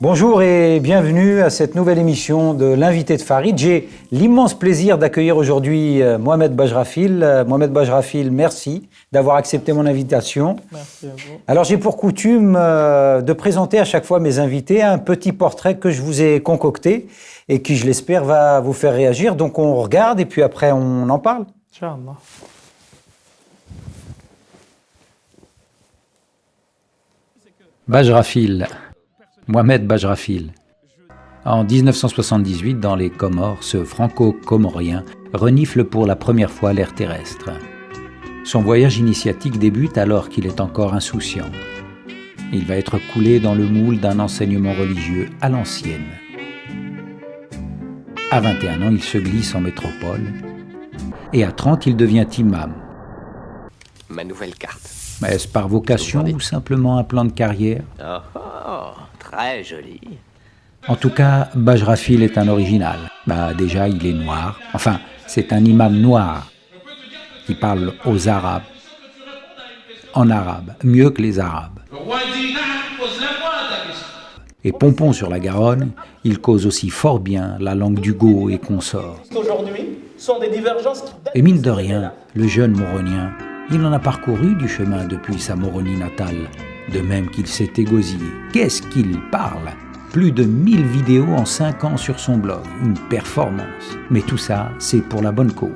Bonjour et bienvenue à cette nouvelle émission de l'invité de Farid. J'ai l'immense plaisir d'accueillir aujourd'hui Mohamed Bajrafil. Mohamed Bajrafil, merci d'avoir accepté mon invitation. Merci à vous. Alors j'ai pour coutume de présenter à chaque fois mes invités un petit portrait que je vous ai concocté et qui, je l'espère, va vous faire réagir. Donc on regarde et puis après on en parle. Inch'Allah. Bajrafil, Mohamed Bajrafil. En 1978, dans les Comores, ce franco-comorien renifle pour la première fois l'air terrestre. Son voyage initiatique débute alors qu'il est encore insouciant. Il va être coulé dans le moule d'un enseignement religieux à l'ancienne. À 21 ans, il se glisse en métropole et à 30, il devient imam. Ma nouvelle carte. Est-ce par vocation ou simplement un plan de carrière? Très joli. En tout cas, Bajrafil est un original. Déjà, il est noir. Enfin, c'est un imam noir qui parle aux Arabes, en arabe, mieux que les Arabes. Et pompon sur la Garonne, il cause aussi fort bien la langue d'Hugo et consorts. Et mine de rien, le jeune Moronien, il en a parcouru du chemin depuis sa Moronie natale, de même qu'il s'est égosillé. Qu'est-ce qu'il parle? Plus de 1000 vidéos en 5 ans sur son blog, une performance. Mais tout ça, c'est pour la bonne cause.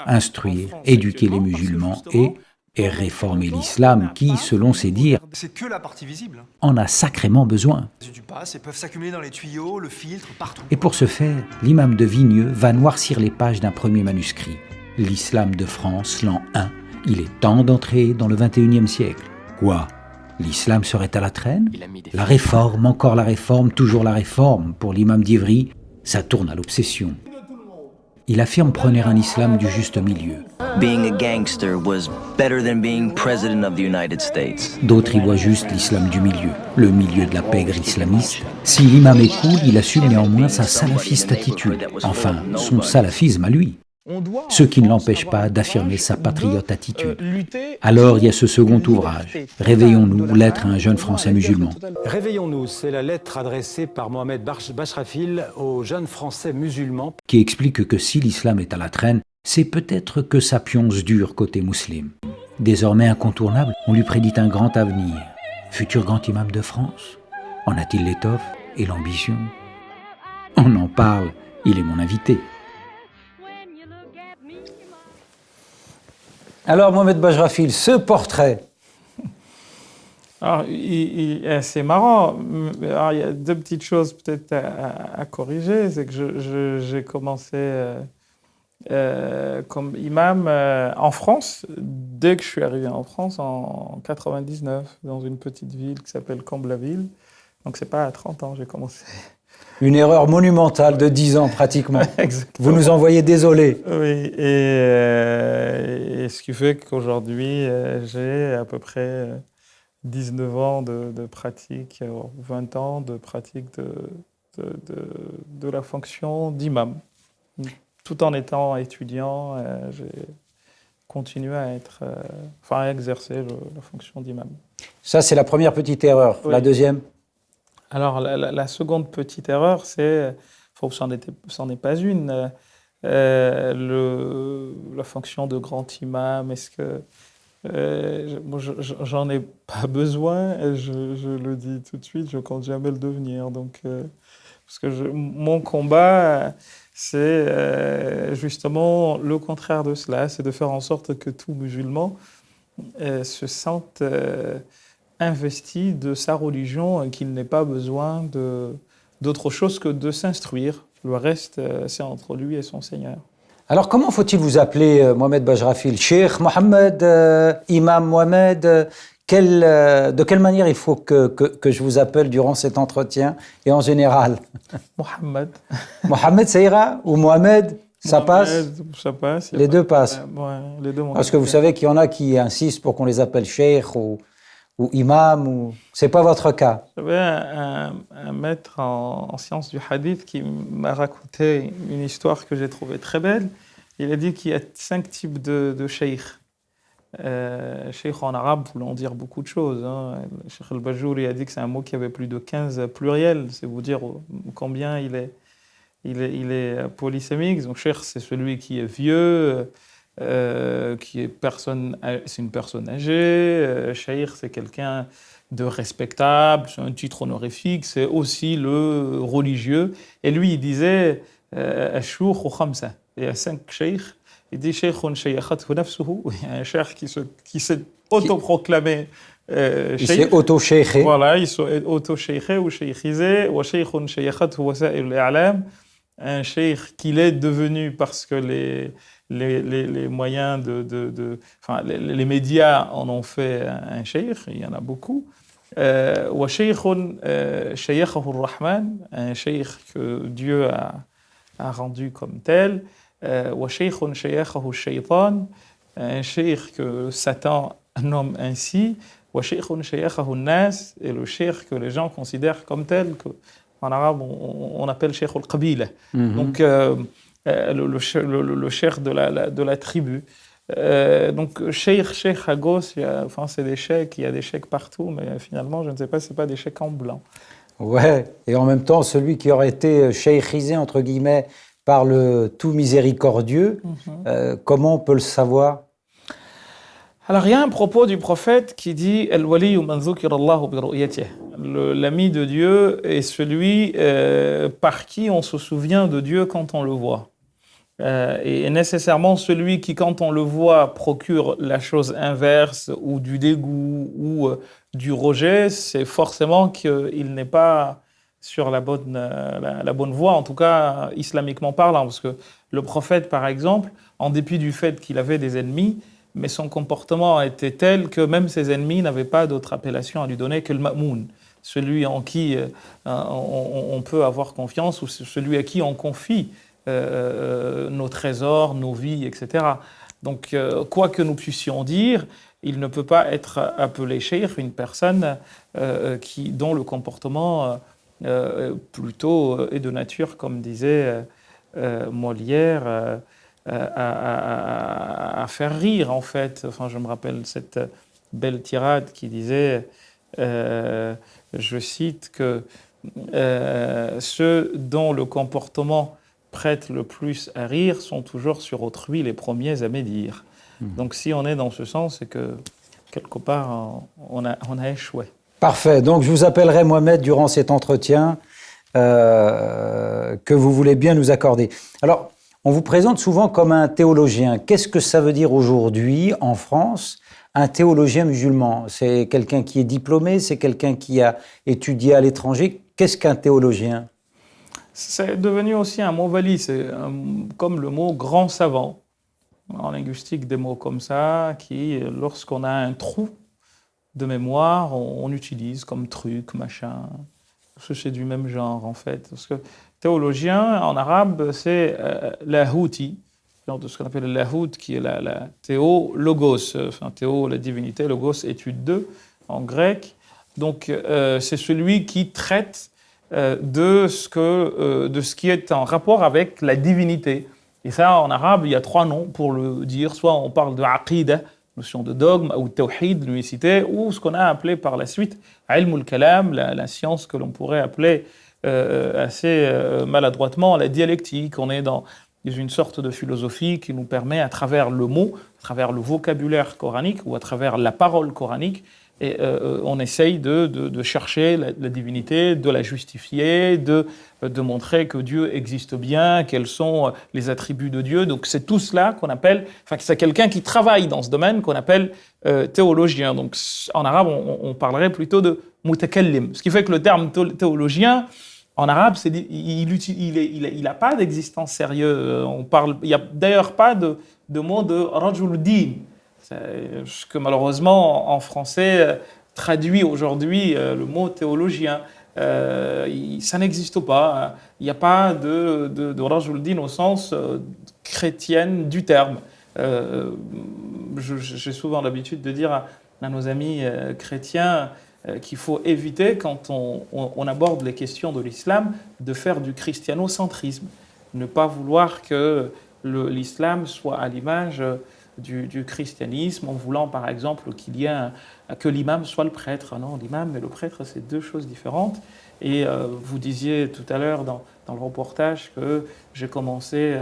Instruire, éduquer les musulmans et réformer l'islam qui, selon ses dires, c'est que la partie visible. En a sacrément besoin. Du passe et peuvent s'accumuler dans les tuyaux, le filtre, partout. Et pour ce faire, l'imam de Vigneux va noircir les pages d'un premier manuscrit. L'islam de France, l'an 1. Il est temps d'entrer dans le 21e siècle. Quoi? L'islam serait à la traîne? La réforme, encore la réforme, toujours la réforme. Pour l'imam d'Ivry, ça tourne à l'obsession. Il affirme prôner un islam du juste milieu. Being a gangster was better than being president of the United States. D'autres y voient juste l'islam du milieu, le milieu de la pègre islamiste. Si l'imam est cool, il assume néanmoins sa salafiste attitude. Enfin, son salafisme à lui. Ce qui ne l'empêche pas d'affirmer sa patriote attitude. Alors il y a ce second ouvrage, Réveillons-nous, lettre à un jeune Français musulman. Réveillons-nous, c'est la lettre adressée par Mohamed Bajrafil aux jeunes Français musulmans. Qui explique que si l'islam est à la traîne, c'est peut-être que sa pionce dure côté musulman. Désormais incontournable, on lui prédit un grand avenir. Futur grand imam de France, en a-t-il l'étoffe et l'ambition? On en parle, il est mon invité. Alors Mohamed Bajrafil, ce portrait. Alors, c'est marrant. Alors, il y a deux petites choses peut-être à corriger. C'est que j'ai commencé comme imam en France, dès que je suis arrivé en France en 99, dans une petite ville qui s'appelle Comble-la-Ville. Donc, c'est pas à 30 ans que j'ai commencé. Une erreur monumentale de 10 ans pratiquement. Exactement. Vous nous envoyez désolé. Oui, et ce qui fait qu'aujourd'hui, j'ai à peu près 19 ans de pratique, 20 ans de pratique de la fonction d'imam. Tout en étant étudiant, j'ai continué à exercer la fonction d'imam. Ça, c'est la première petite erreur. Oui. La deuxième? Alors, la seconde petite erreur, c'est, c'en est pas une, la fonction de grand imam. Est-ce que j'en ai pas besoin, je le dis tout de suite, je compte jamais le devenir. Donc, parce que mon combat, c'est justement le contraire de cela, c'est de faire en sorte que tout musulman se sente investi de sa religion, qu'il n'ait pas besoin d'autre chose que de s'instruire. Le reste, c'est entre lui et son Seigneur. Alors, comment faut-il vous appeler, Mohamed Bajrafil? Cheikh Mohamed, Imam Mohamed, de quelle manière il faut que je vous appelle durant cet entretien et en général? Mohamed. Mohamed, ça ira? Ou Mohamed, ça passe? Ça passe. Les deux passent. Ouais, les deux. Parce que vous savez qu'il y en a qui insistent pour qu'on les appelle cheikh ou imam, c'est pas votre cas. J'avais un maître en sciences du hadith qui m'a raconté une histoire que j'ai trouvée très belle. Il a dit qu'il y a 5 types de cheikh. Cheikh en arabe voulant dire beaucoup de choses. Hein. Cheikh al-Bajouri a dit que c'est un mot qui avait plus de 15 pluriels. C'est vous dire combien il est polysémique. Donc Cheikh, c'est celui qui est vieux, c'est une personne âgée. Cheikh, c'est quelqu'un de respectable, c'est un titre honorifique. C'est aussi le religieux. Et lui, il disait Ash-Shuyukh ou Khamsa. Il y a 5 cheikhs. Il dit Sheikhun shaykhathu nafsuhu. Il y a un cheikh qui s'est autoproclamé Il s'est auto-sheikhé. Voilà, il s'est auto-sheikhé ou sheikhisé. Wa sheikhun shaykhathu wasa'il al-i'lam. Un cheikh qu'il est devenu parce que les moyens enfin, les médias en ont fait un cheikh, il y en a beaucoup. Wa sheikhun shaykhahu ar-Rahman, un cheikh que Dieu a rendu comme tel. Wa sheikhun shaykhahu ash-shaytan, un cheikh que Satan nomme ainsi. Wa sheikhun shaykhahu an-nas, et le cheikh que les gens considèrent comme tel, en arabe on appelle cheikh al-qabila. Donc le cheikh de la tribu. Donc cheikh à gauche, enfin c'est des cheikhs, il y a des cheikhs partout, mais finalement je ne sais pas, c'est pas des cheikhs en blanc. Ouais, et en même temps celui qui aurait été cheikhisé entre guillemets par le tout miséricordieux, comment on peut le savoir? Alors il y a un propos du prophète qui dit Al-waliyu man dhukira Allahu bi ru'yatihi. L'ami de Dieu est celui par qui on se souvient de Dieu quand on le voit. Et nécessairement celui qui, quand on le voit, procure la chose inverse ou du dégoût ou du rejet, c'est forcément qu'il n'est pas sur la bonne voie, en tout cas islamiquement parlant. Parce que le prophète, par exemple, en dépit du fait qu'il avait des ennemis, mais son comportement était tel que même ses ennemis n'avaient pas d'autre appellation à lui donner que le ma'moun, celui en qui on peut avoir confiance ou celui à qui on confie nos trésors, nos vies, etc. Donc, quoi que nous puissions dire, il ne peut pas être appelé cheikh une personne dont le comportement plutôt est de nature, comme disait Molière, à faire rire, en fait. Enfin, je me rappelle cette belle tirade qui disait, je cite, que ceux dont le comportement prête le plus à rire sont toujours sur autrui les premiers à médire. Donc si on est dans ce sens, c'est que quelque part on a échoué. Parfait, donc je vous appellerai Mohamed durant cet entretien que vous voulez bien nous accorder. Alors, on vous présente souvent comme un théologien. Qu'est-ce que ça veut dire aujourd'hui en France, un théologien musulman? C'est quelqu'un qui est diplômé, c'est quelqu'un qui a étudié à l'étranger. Qu'est-ce qu'un théologien? C'est devenu aussi un mot valide, c'est comme le mot grand savant. En linguistique, des mots comme ça, qui, lorsqu'on a un trou de mémoire, on utilise comme truc, machin. Parce que c'est du même genre, en fait. Parce que théologien, en arabe, c'est lahouti, de ce qu'on appelle le lahout, qui est la théo, logos, enfin théo, la divinité, logos, étude de, en grec. Donc, c'est celui qui traite de ce qui est en rapport avec la divinité. Et ça, en arabe, il y a 3 noms pour le dire. Soit on parle de aqida, notion de dogme, ou tawhid, l'unicité, ou ce qu'on a appelé par la suite ilm al-kalam, la science que l'on pourrait appeler assez maladroitement la dialectique. On est dans une sorte de philosophie qui nous permet, à travers le mot, à travers le vocabulaire coranique, ou à travers la parole coranique, et on essaye de chercher la divinité, de la justifier, de montrer que Dieu existe bien, quels sont les attributs de Dieu. Donc c'est tout cela qu'on appelle, enfin c'est quelqu'un qui travaille dans ce domaine qu'on appelle théologien. Donc en arabe on parlerait plutôt de mutakallim. Ce qui fait que le terme théologien en arabe, il n'a pas d'existence sérieuse. Il n'y a d'ailleurs pas de mot de rajul din. Ce que malheureusement en français traduit aujourd'hui le mot théologien. Ça n'existe pas. Il n'y a pas de rajul din au sens chrétien du terme. J'ai souvent l'habitude de dire à nos amis chrétiens qu'il faut éviter, quand on aborde les questions de l'islam, de faire du christianocentrisme. Ne pas vouloir que l'islam soit à l'image du christianisme en voulant, par exemple, que l'imam soit le prêtre. Non, l'imam et le prêtre, c'est deux choses différentes. Et vous disiez tout à l'heure dans le reportage que j'ai commencé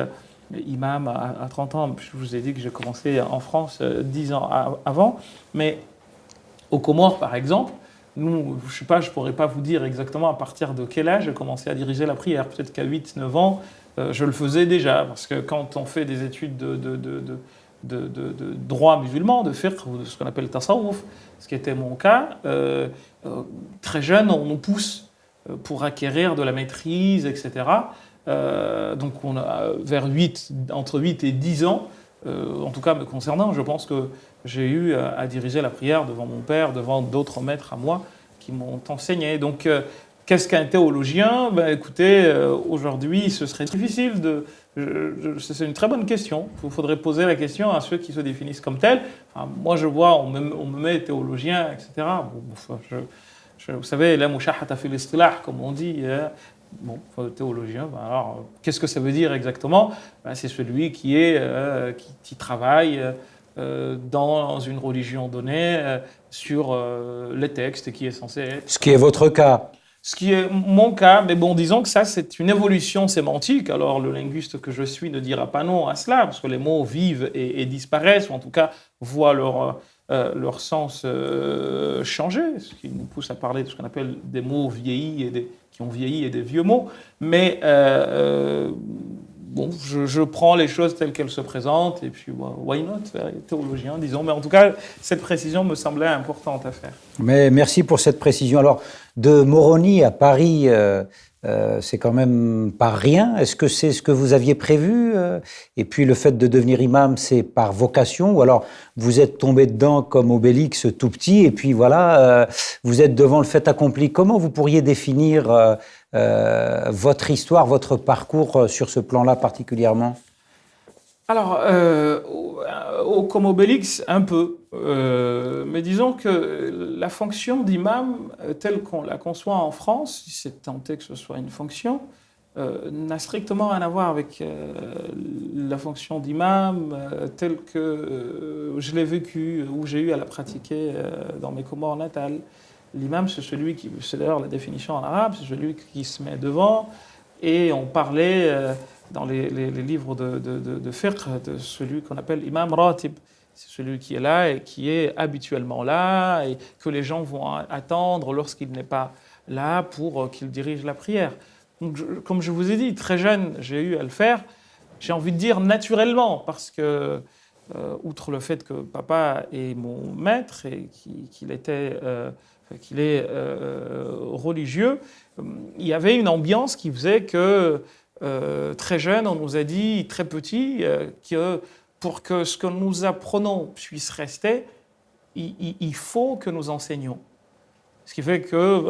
imam à 30 ans. Je vous ai dit que j'ai commencé en France 10 ans avant. Mais aux Comores, par exemple, nous, je sais pas, je pourrais pas vous dire exactement à partir de quel âge j'ai commencé à diriger la prière. Peut-être qu'à 8-9 ans, je le faisais déjà. Parce que quand on fait des études de droit musulman, de fiqh, ou de ce qu'on appelle tasawwuf, ce qui était mon cas, très jeune, on nous pousse pour acquérir de la maîtrise, etc. Donc entre 8 et 10 ans, en tout cas me concernant, je pense que j'ai eu à diriger la prière devant mon père, devant d'autres maîtres à moi qui m'ont enseigné. Donc, qu'est-ce qu'un théologien ? Écoutez, aujourd'hui, ce serait difficile de... c'est une très bonne question. Il faudrait poser la question à ceux qui se définissent comme tels. Enfin, moi, je vois, on me met théologien, etc. Vous savez, la mushahata fil istilah, comme on dit... Bon, théologien, alors qu'est-ce que ça veut dire exactement ? C'est celui qui travaille dans une religion donnée sur les textes qui est censé être... Ce qui est votre cas. Ce qui est mon cas, mais bon, disons que ça, c'est une évolution sémantique. Alors, le linguiste que je suis ne dira pas non à cela, parce que les mots vivent et disparaissent, ou en tout cas voient leur sens changer, ce qui nous pousse à parler de ce qu'on appelle des mots vieillis qui ont vieilli et des vieux mots. Mais bon, je prends les choses telles qu'elles se présentent, et puis why not, théologien, disons. Mais en tout cas, cette précision me semblait importante à faire. Mais merci pour cette précision. Alors, de Moroni à Paris, c'est quand même pas rien. Est-ce que c'est ce que vous aviez prévu ? Et puis le fait de devenir imam, c'est par vocation ? Ou alors vous êtes tombé dedans comme Obélix tout petit, et puis voilà, vous êtes devant le fait accompli. Comment vous pourriez définir votre histoire, votre parcours sur ce plan-là particulièrement ? Alors, comme Obélix, un peu. Mais disons que la fonction d'imam, telle qu'on la conçoit en France, si c'est tenté que ce soit une fonction, n'a strictement rien à voir avec la fonction d'imam telle que je l'ai vécue ou j'ai eu à la pratiquer dans mes Comores natales. L'imam, c'est d'ailleurs la définition en arabe, c'est celui qui se met devant, et on parlait dans les livres de fiqh de celui qu'on appelle imam ratib. C'est celui qui est là et qui est habituellement là et que les gens vont attendre lorsqu'il n'est pas là pour qu'il dirige la prière. Donc, comme je vous ai dit, très jeune, j'ai eu à le faire. J'ai envie de dire naturellement, parce que, outre le fait que papa est mon maître et qu'il est religieux, il y avait une ambiance qui faisait que très jeune, on nous a dit, très petit, que pour que ce que nous apprenons puisse rester, il faut que nous enseignions. Ce qui fait que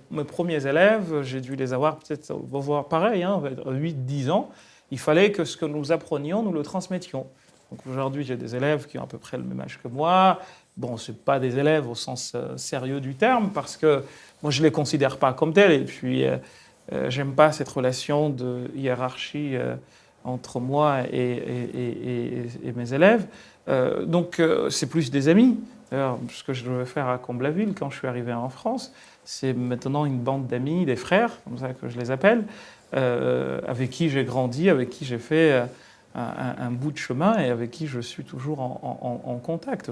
mes premiers élèves, j'ai dû les avoir peut-être, on va voir pareil, 8-10 ans. Il fallait que ce que nous apprenions, nous le transmettions. Donc aujourd'hui, j'ai des élèves qui ont à peu près le même âge que moi. Bon, ce n'est pas des élèves au sens sérieux du terme, parce que moi, je ne les considère pas comme tels. Et puis, j'aime pas cette relation de hiérarchie entre moi et mes élèves. Donc, c'est plus des amis. D'ailleurs, ce que je devais faire à Comblaville quand je suis arrivé en France, c'est maintenant une bande d'amis, des frères, comme ça que je les appelle, avec qui j'ai grandi, avec qui j'ai fait un bout de chemin et avec qui je suis toujours en contact.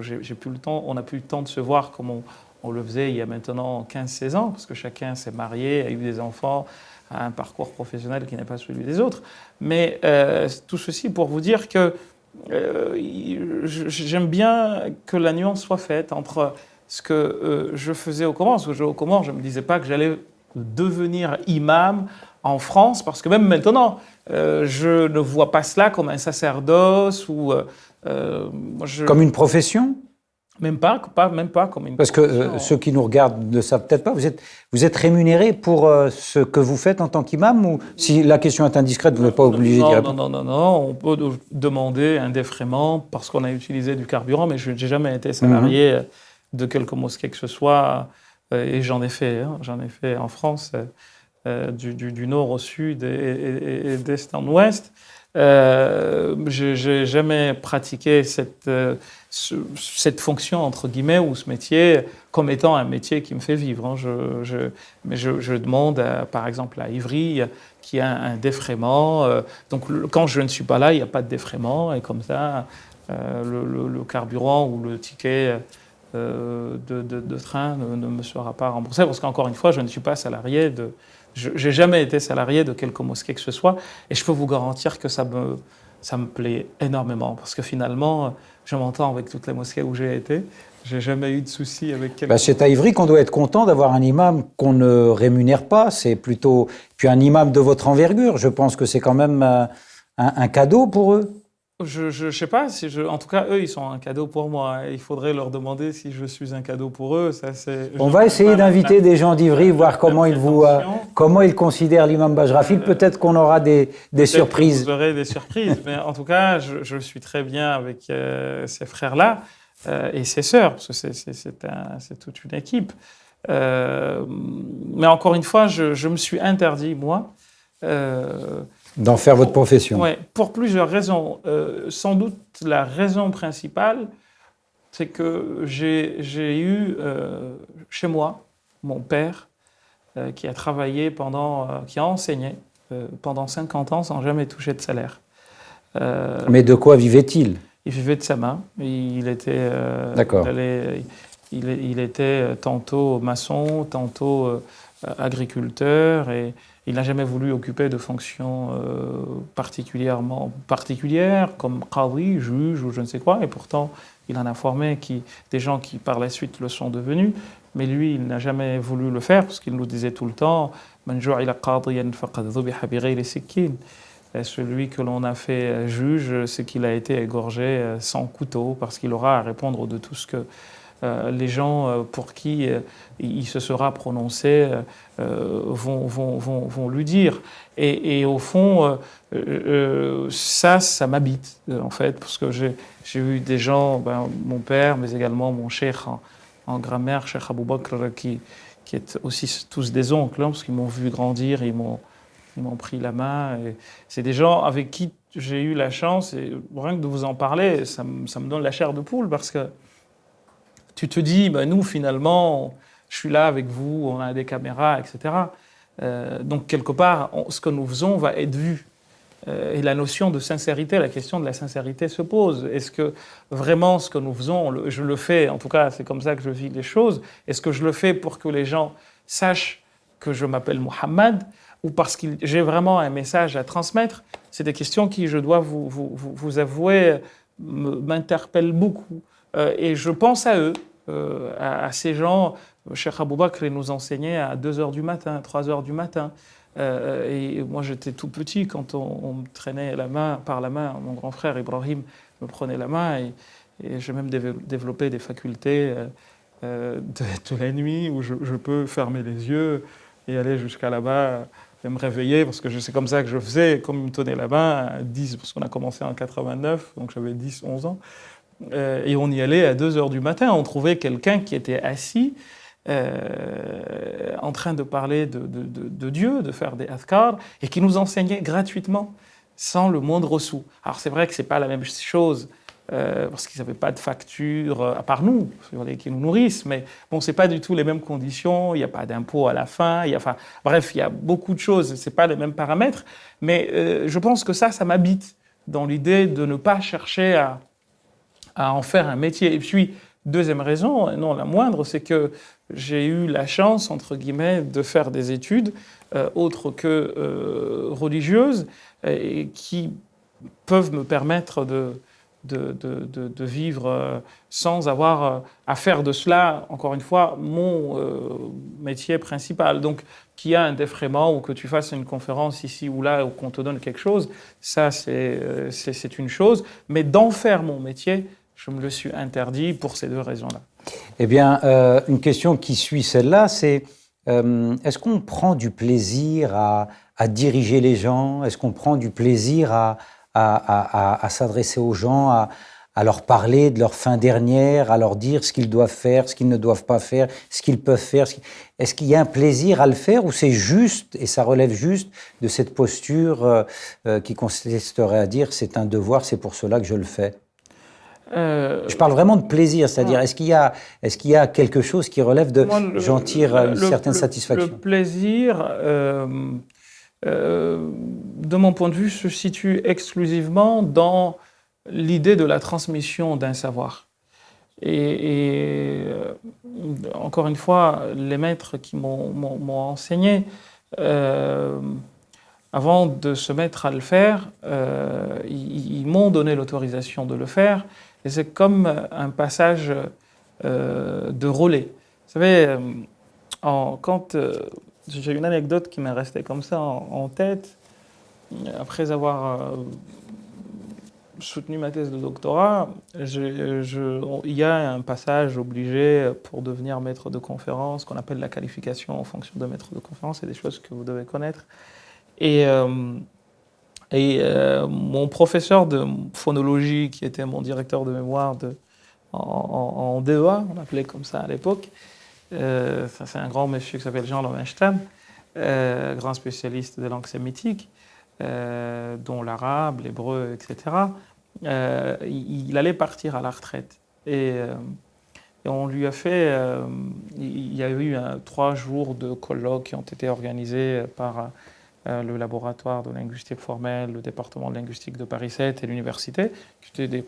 On n'a plus le temps de se voir comme on le faisait il y a maintenant 15-16 ans, parce que chacun s'est marié, a eu des enfants, a un parcours professionnel qui n'est pas celui des autres. Mais tout ceci pour vous dire que j'aime bien que la nuance soit faite entre ce que je faisais au Comores. Parce que au Comores, je ne me disais pas que j'allais devenir imam en France, parce que même maintenant, je ne vois pas cela comme un sacerdoce ou... Comme une profession ? Même pas comme une Parce que ceux qui nous regardent ne savent peut-être pas, vous êtes rémunéré pour ce que vous faites en tant qu'imam, ou si la question est indiscrète, vous n'êtes pas obligé d'y répondre? Non, on peut demander un défraiement parce qu'on a utilisé du carburant, mais je n'ai jamais été salarié de quelque mosquée que ce soit, et j'en ai fait en France, du nord au sud et d'est en ouest. J'ai jamais pratiqué cette fonction, entre guillemets, ou ce métier, comme étant un métier qui me fait vivre. Hein. Mais je demande, par exemple, à Ivry, qu'il y a un défraiement. Donc, quand je ne suis pas là, il n'y a pas de défraiement. Et comme ça, le carburant ou le ticket de train ne me sera pas remboursé. Parce qu'encore une fois, je ne suis pas salarié de... Je n'ai jamais été salarié de quelque mosquée que ce soit, et je peux vous garantir que ça me plaît énormément, parce que finalement, je m'entends avec toutes les mosquées où j'ai été. Je n'ai jamais eu de soucis avec quelqu'un. C'est à Ivry qu'on doit être content d'avoir un imam qu'on ne rémunère pas. C'est plutôt... Puis un imam de votre envergure, je pense que c'est quand même un cadeau pour eux. Je ne sais pas, en tout cas, eux, ils sont un cadeau pour moi. Il faudrait leur demander si je suis un cadeau pour eux. On va essayer d'inviter des gens d'Ivry, voir comment ils considèrent l'imam Bajrafil. Peut-être qu'on aura des surprises. Vous aurez des surprises, mais en tout cas, je suis très bien avec ces frères-là et ces sœurs, parce que c'est toute une équipe. Mais encore une fois, je me suis interdit, moi... d'en faire votre profession. Oui, pour plusieurs raisons. Sans doute, la raison principale, c'est que j'ai eu chez moi mon père qui a travaillé qui a enseigné pendant 50 ans sans jamais toucher de salaire. Mais de quoi vivait-il ? Il vivait de sa main. Il était, D'accord. Il était tantôt maçon, tantôt agriculteur, et il n'a jamais voulu occuper de fonctions particulières, comme qadi, juge ou je ne sais quoi, et pourtant il en a formé des gens qui par la suite le sont devenus, mais lui il n'a jamais voulu le faire, parce qu'il nous disait tout le temps « Man ju'ila qadiyan faqad dhubiha bighayri sikkin ». Celui que l'on a fait juge, c'est qu'il a été égorgé sans couteau, parce qu'il aura à répondre de tout ce que les gens pour qui il se sera prononcé vont lui dire. Et au fond, ça m'habite, en fait, parce que j'ai eu des gens, mon père, mais également mon cheikh en grammaire, Cheikh Abou Bakr, qui est aussi tous des oncles, hein, parce qu'ils m'ont vu grandir, ils m'ont pris la main. Et c'est des gens avec qui j'ai eu la chance, et rien que de vous en parler, ça me donne la chair de poule, parce que tu te dis, nous, finalement, je suis là avec vous, on a des caméras, etc. Donc, quelque part, ce que nous faisons va être vu. Et la notion de sincérité, la question de la sincérité se pose. Est-ce que vraiment ce que nous faisons, je le fais, en tout cas, c'est comme ça que je vis les choses, est-ce que je le fais pour que les gens sachent que je m'appelle Mohammed, ou parce que j'ai vraiment un message à transmettre? C'est des questions qui, je dois vous avouer, m'interpellent beaucoup. Et je pense à eux, à ces gens. Cheikh Abou Bakr nous enseignait à 2h du matin, 3h du matin. Et moi, j'étais tout petit quand on me traînait par la main. Mon grand frère Ibrahim me prenait la main. Et j'ai même développé des facultés de la nuit où je peux fermer les yeux et aller jusqu'à là-bas et me réveiller, parce que c'est comme ça que je faisais. Comme il me tenait la main à 10, parce qu'on a commencé en 89, donc j'avais 10, 11 ans. Et on y allait à 2h du matin. On trouvait quelqu'un qui était assis, en train de parler de Dieu, de faire des adhkar, et qui nous enseignait gratuitement, sans le moindre sou. Alors c'est vrai que ce n'est pas la même chose, parce qu'ils n'avaient pas de facture, à part nous, qui nous nourrissent, mais bon, ce n'est pas du tout les mêmes conditions, il n'y a pas d'impôt à la fin, bref, il y a beaucoup de choses, ce n'est pas les mêmes paramètres, mais je pense que ça m'habite dans l'idée de ne pas chercher à en faire un métier. Et puis, deuxième raison, et non la moindre, c'est que j'ai eu la chance, entre guillemets, de faire des études autres que religieuses, et qui peuvent me permettre de vivre sans avoir à faire de cela, encore une fois, mon métier principal. Donc, qu'il y a un défraiement ou que tu fasses une conférence ici ou là ou qu'on te donne quelque chose, ça, c'est une chose. Mais d'en faire mon métier, je me le suis interdit pour ces deux raisons-là. Eh bien, une question qui suit celle-là, c'est est-ce qu'on prend du plaisir à diriger les gens? Est-ce qu'on prend du plaisir à s'adresser aux gens, à leur parler de leur fin dernière, à leur dire ce qu'ils doivent faire, ce qu'ils ne doivent pas faire, ce qu'ils peuvent faire. Est-ce qu'il y a un plaisir à le faire ou c'est juste, et ça relève juste de cette posture qui consisterait à dire c'est un devoir, c'est pour cela que je le fais? Je parle vraiment de plaisir, c'est-à-dire est-ce qu'il y a quelque chose qui relève de j'en tire une certaine satisfaction? Le plaisir, de mon point de vue, se situe exclusivement dans l'idée de la transmission d'un savoir. Et encore une fois, les maîtres qui m'ont enseigné, avant de se mettre à le faire, ils m'ont donné l'autorisation de le faire. Et c'est comme un passage de relais. Vous savez, quand j'ai une anecdote qui m'est restée comme ça en tête, après avoir soutenu ma thèse de doctorat, il y a un passage obligé pour devenir maître de conférence, qu'on appelle la qualification en fonction de maître de conférence, c'est des choses que vous devez connaître. Et mon professeur de phonologie, qui était mon directeur de mémoire en DEA, on appelait comme ça à l'époque, c'est un grand monsieur qui s'appelle Jean Lowenstein, grand spécialiste des langues sémitiques, dont l'arabe, l'hébreu, etc. Il allait partir à la retraite. Et on lui a fait... il y a eu 3 jours de colloques qui ont été organisés par le laboratoire de linguistique formelle, le département de linguistique de Paris 7 et l'université, qui étaient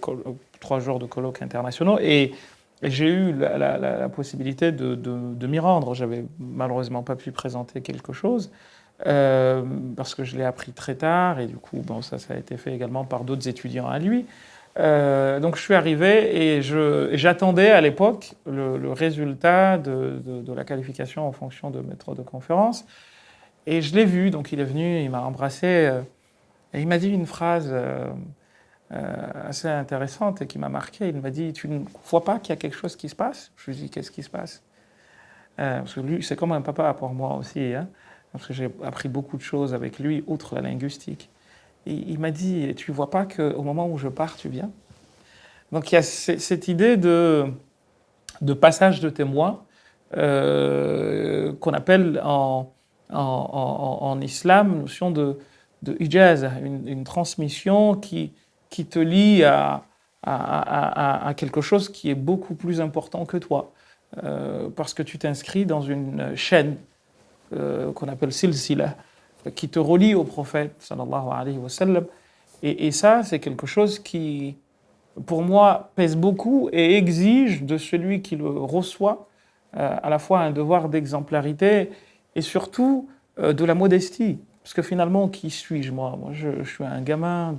3 jours de colloques internationaux. Et j'ai eu la possibilité de m'y rendre. J'avais malheureusement pas pu présenter quelque chose, parce que je l'ai appris très tard, et du coup, bon, ça a été fait également par d'autres étudiants à lui. Donc je suis arrivé et j'attendais à l'époque le résultat de la qualification en fonction de maître de conférence. Et je l'ai vu, donc il est venu, il m'a embrassé, et il m'a dit une phrase assez intéressante et qui m'a marqué. Il m'a dit « Tu ne vois pas qu'il y a quelque chose qui se passe ?» Je lui ai dit « Qu'est-ce qui se passe ?» Parce que lui, c'est comme un papa pour moi aussi, hein, parce que j'ai appris beaucoup de choses avec lui, outre la linguistique. Et il m'a dit « Tu ne vois pas qu'au moment où je pars, tu viens ?» Donc il y a cette idée de passage de témoin qu'on appelle en islam, notion de ijaz, une transmission qui te lie à quelque chose qui est beaucoup plus important que toi, parce que tu t'inscris dans une chaîne qu'on appelle silsila, qui te relie au prophète, sallallahu alayhi wa sallam. Et ça, c'est quelque chose qui, pour moi, pèse beaucoup et exige de celui qui le reçoit à la fois un devoir d'exemplarité et surtout de la modestie. Parce que finalement, qui suis-je, moi ? Moi, je suis un gamin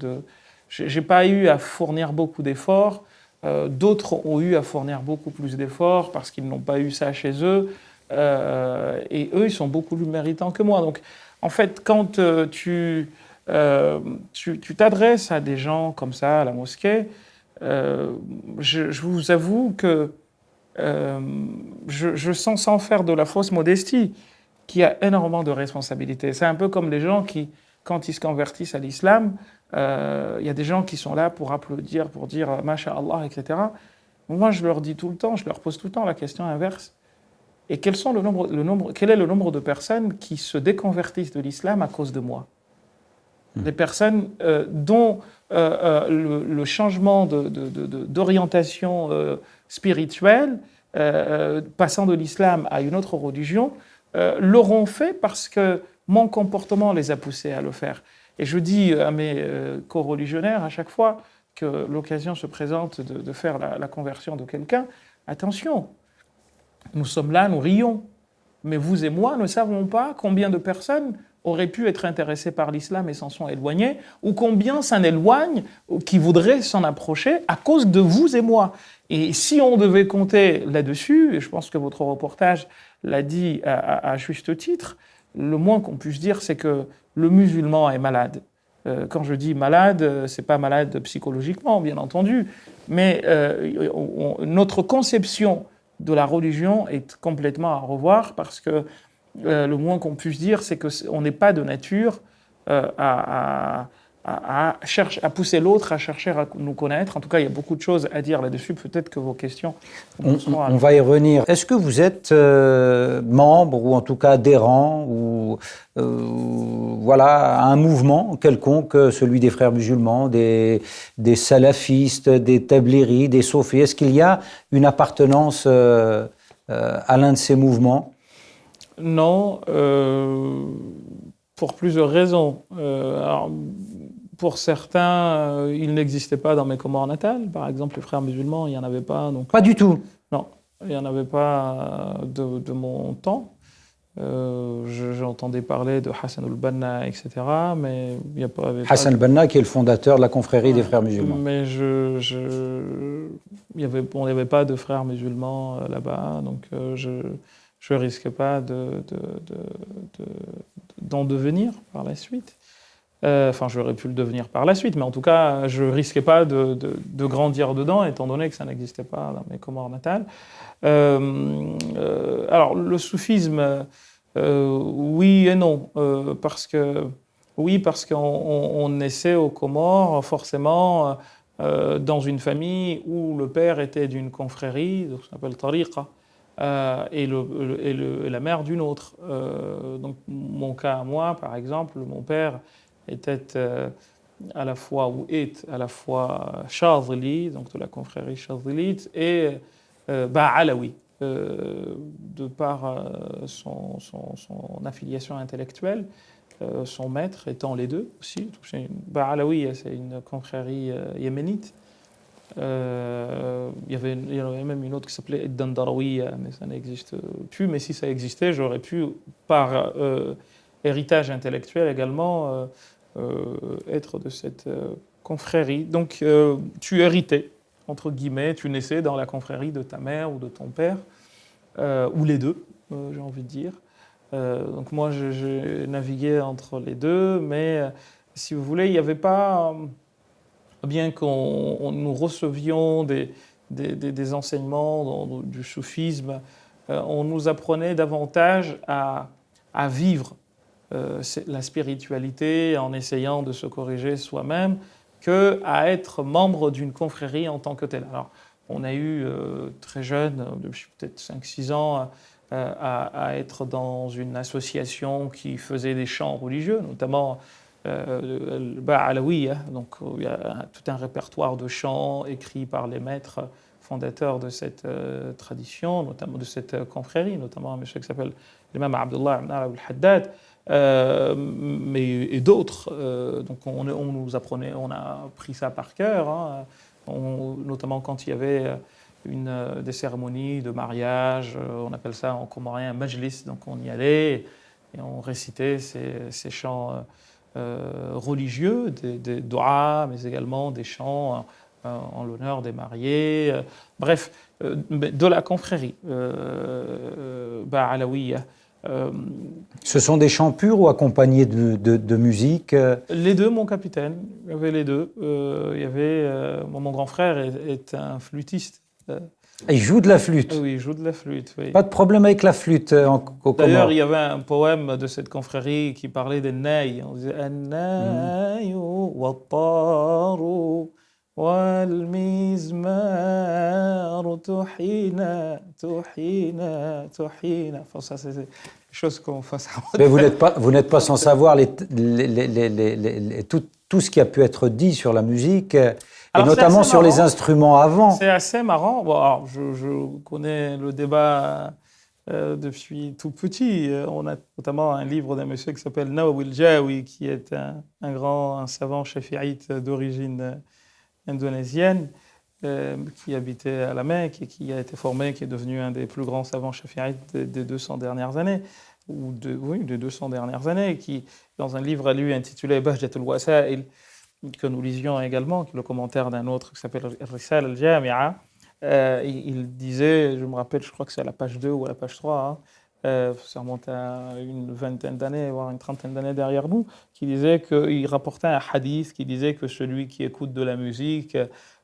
j'ai pas eu à fournir beaucoup d'efforts. D'autres ont eu à fournir beaucoup plus d'efforts parce qu'ils n'ont pas eu ça chez eux. Et eux, ils sont beaucoup plus méritants que moi. Donc, en fait, quand tu t'adresses à des gens comme ça, à la mosquée, je vous avoue que je sens, sans faire de la fausse modestie, qu'il y a énormément de responsabilités. C'est un peu comme les gens qui, quand ils se convertissent à l'islam, il y a des gens qui sont là pour applaudir, pour dire « Masha'Allah », etc. Moi, je leur dis tout le temps, je leur pose tout le temps la question inverse. Et quel est le nombre de personnes qui se déconvertissent de l'islam à cause de moi ? Des personnes dont le changement d'orientation spirituelle, passant de l'islam à une autre religion, l'auront fait parce que mon comportement les a poussés à le faire. Et je dis à mes co-religionnaires à chaque fois que l'occasion se présente de faire la conversion de quelqu'un, attention, nous sommes là, nous rions, mais vous et moi ne savons pas combien de personnes auraient pu être intéressées par l'islam et s'en sont éloignées, ou combien s'en éloignent, ou qui voudraient s'en approcher à cause de vous et moi. Et si on devait compter là-dessus, et je pense que votre reportage l'a dit à juste titre, le moins qu'on puisse dire, c'est que le musulman est malade. Quand je dis malade, c'est pas malade psychologiquement, bien entendu, mais notre conception de la religion est complètement à revoir, parce que le moins qu'on puisse dire, c'est qu'on n'est pas de nature à à pousser l'autre à chercher à nous connaître. En tout cas, il y a beaucoup de choses à dire là-dessus. Peut-être que vos questions... On va y revenir. Est-ce que vous êtes membre, ou en tout cas adhérent, ou voilà, à un mouvement quelconque, celui des frères musulmans, des salafistes, des tabliris, des soufis? Est-ce qu'il y a une appartenance à l'un de ces mouvements? Non, pour plusieurs raisons. Alors, pour certains, ils n'existaient pas dans mes Comores natales. Par exemple, les frères musulmans, il n'y en avait pas. Donc... Pas du tout. Non, il n'y en avait pas de mon temps. J'entendais parler de Hassan al-Banna, etc. Mais il n'y a pas... Hassan al-Banna, qui est le fondateur de la confrérie des frères musulmans. Mais on n'avait pas de frères musulmans là-bas, donc je ne risquais pas d'en devenir par la suite. Enfin, j'aurais pu le devenir par la suite, mais en tout cas, je ne risquais pas de grandir dedans, étant donné que ça n'existait pas dans mes Comores natales. Alors, le soufisme, oui et non, parce qu'on naissait aux Comores, forcément, dans une famille où le père était d'une confrérie, donc ça s'appelle tariqa, et la mère d'une autre. Donc, mon cas à moi, par exemple, mon père était à la fois Chazili, donc de la confrérie chazilite, et Alawi, de par son affiliation intellectuelle, son maître étant les deux aussi. Alawi, c'est une confrérie yéménite. Il y en avait même une autre qui s'appelait Ed-Dandarawiya, mais ça n'existe plus. Mais si ça existait, j'aurais pu, par héritage intellectuel également, être de cette confrérie. Donc, tu héritais, entre guillemets, tu naissais dans la confrérie de ta mère ou de ton père, ou les deux, j'ai envie de dire. Donc moi, j'ai navigué entre les deux, mais si vous voulez, il n'y avait pas... Bien qu'on nous recevions des enseignements du soufisme, on nous apprenait davantage à vivre la spiritualité en essayant de se corriger soi-même qu'à être membre d'une confrérie en tant que telle. Alors, on a eu très jeune, depuis peut-être 5-6 ans, à être dans une association qui faisait des chants religieux, notamment Alawi, donc il y a tout un répertoire de chants écrits par les maîtres fondateurs de cette tradition, notamment de cette confrérie, notamment un monsieur qui s'appelle l'imam Abdullah ibn Arabi al-Haddad, et d'autres. Donc on nous apprenait, on a appris ça par cœur, hein, notamment quand il y avait des cérémonies de mariage, on appelle ça en comorien un majlis, donc on y allait et on récitait ces chants religieux, des doigts, mais également des chants en l'honneur des mariés, bref, de la confrérie Alawiya. Ce sont des chants purs ou accompagnés de musique? Les deux, mon capitaine. Il y avait les deux. Il y avait, mon grand frère est un flûtiste. Il joue de la flûte? Oui, il joue de la flûte, oui. Pas de problème avec la flûte au Comores? D'ailleurs, il y avait un poème de cette confrérie qui parlait des naïs. On disait « An-naï wa-taru wal-mizmar tuhina, tuhina, tuhina » Enfin, ça, c'est des choses qu'on fasse. Mais vous n'êtes pas sans savoir tout ce qui a pu être dit sur la musique, alors, et notamment sur les instruments avant. C'est assez marrant. Bon, alors, je connais le débat depuis tout petit. On a notamment un livre d'un monsieur qui s'appelle Nawawi al-Jawi, qui est un savant shafi'ite d'origine indonésienne, qui habitait à la Mecque et qui a été formé, qui est devenu un des plus grands savants shafi'ites des 200 dernières années, des 200 dernières années, qui, dans un livre à lui intitulé Bahjat al-Wasa'il, que nous lisions également, qui est le commentaire d'un autre qui s'appelle Risal al-Jami'a, il disait, je me rappelle, je crois que c'est à la page 2 ou à la page 3, ça remonte à une vingtaine d'années, voire une trentaine d'années derrière nous, qui disait qu'il rapportait un hadith qui disait que celui qui écoute de la musique,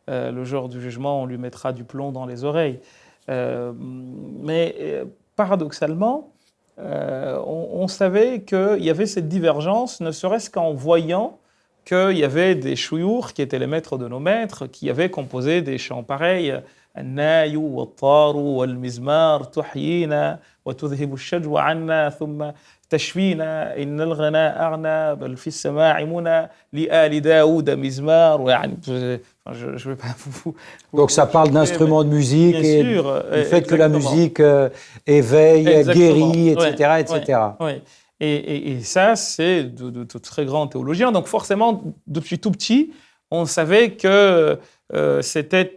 le jour du jugement, on lui mettra du plomb dans les oreilles. Mais paradoxalement, on savait qu'il y avait cette divergence, ne serait-ce qu'en voyant qu'il y avait des chouyours qui étaient les maîtres de nos maîtres, qui avaient composé des chants pareils. الناي والطار والمزمار تحيينا وتذهب الشجو عنا ثم تشفينا إن الغناء أغنى بل في السماع منى لآل داود مزمار يعني je vais pas vous Donc ça parle d'instruments de musique bien et sûr, du fait que la exactement. musique éveille, Exactement. guérit, etc., Ouais, etc. ouais. Et ça, c'est de très grands théologiens. Donc forcément, depuis tout petit, on savait que c'était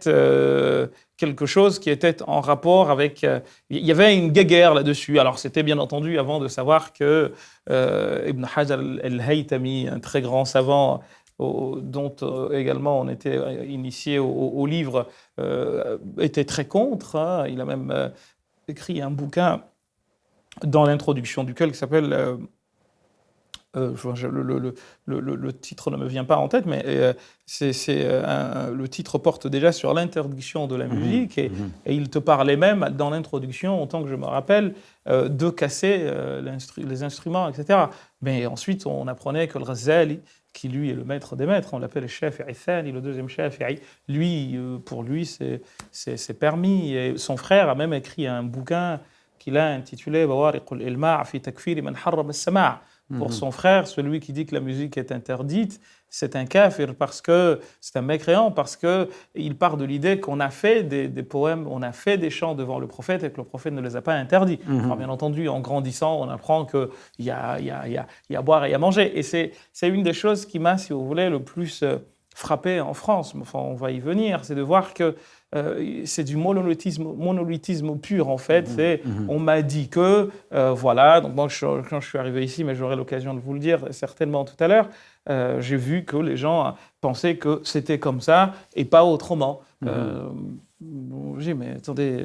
quelque chose qui était en rapport avec... il y avait une guéguerre là-dessus. Alors c'était bien entendu avant de savoir que Ibn Hajar al-Haytami, un très grand savant, dont également on était initié au livre, était très contre. Hein. Il a même écrit un bouquin dans l'introduction duquel qui s'appelle... le titre ne me vient pas en tête, mais le titre porte déjà sur l'interdiction de la musique et il te parlait même dans l'introduction, autant que je me rappelle, de casser les instruments, etc. Mais ensuite, on apprenait que le Ghazali, qui lui est le maître des maîtres, on l'appelle le Shafi'i Thani, le deuxième Shafi'i, lui, pour lui, c'est permis. Et son frère a même écrit un bouquin qu'il a intitulé Bawariqul Ilma' fi takfir man harrama as-sama'. Pour son frère, celui qui dit que la musique est interdite, c'est un kafir parce que c'est un mécréant, parce que il part de l'idée qu'on a fait des poèmes, on a fait des chants devant le prophète et que le prophète ne les a pas interdits. Alors, bien entendu, en grandissant, on apprend qu'il y a à boire et à manger. Et c'est une des choses qui m'a, si vous voulez, le plus frappé en France. Enfin, on va y venir, c'est de voir que c'est du monolithisme pur, en fait. On m'a dit que, voilà, donc moi, quand je suis arrivé ici, mais j'aurai l'occasion de vous le dire certainement tout à l'heure, j'ai vu que les gens pensaient que c'était comme ça et pas autrement. J'ai dit, mais attendez,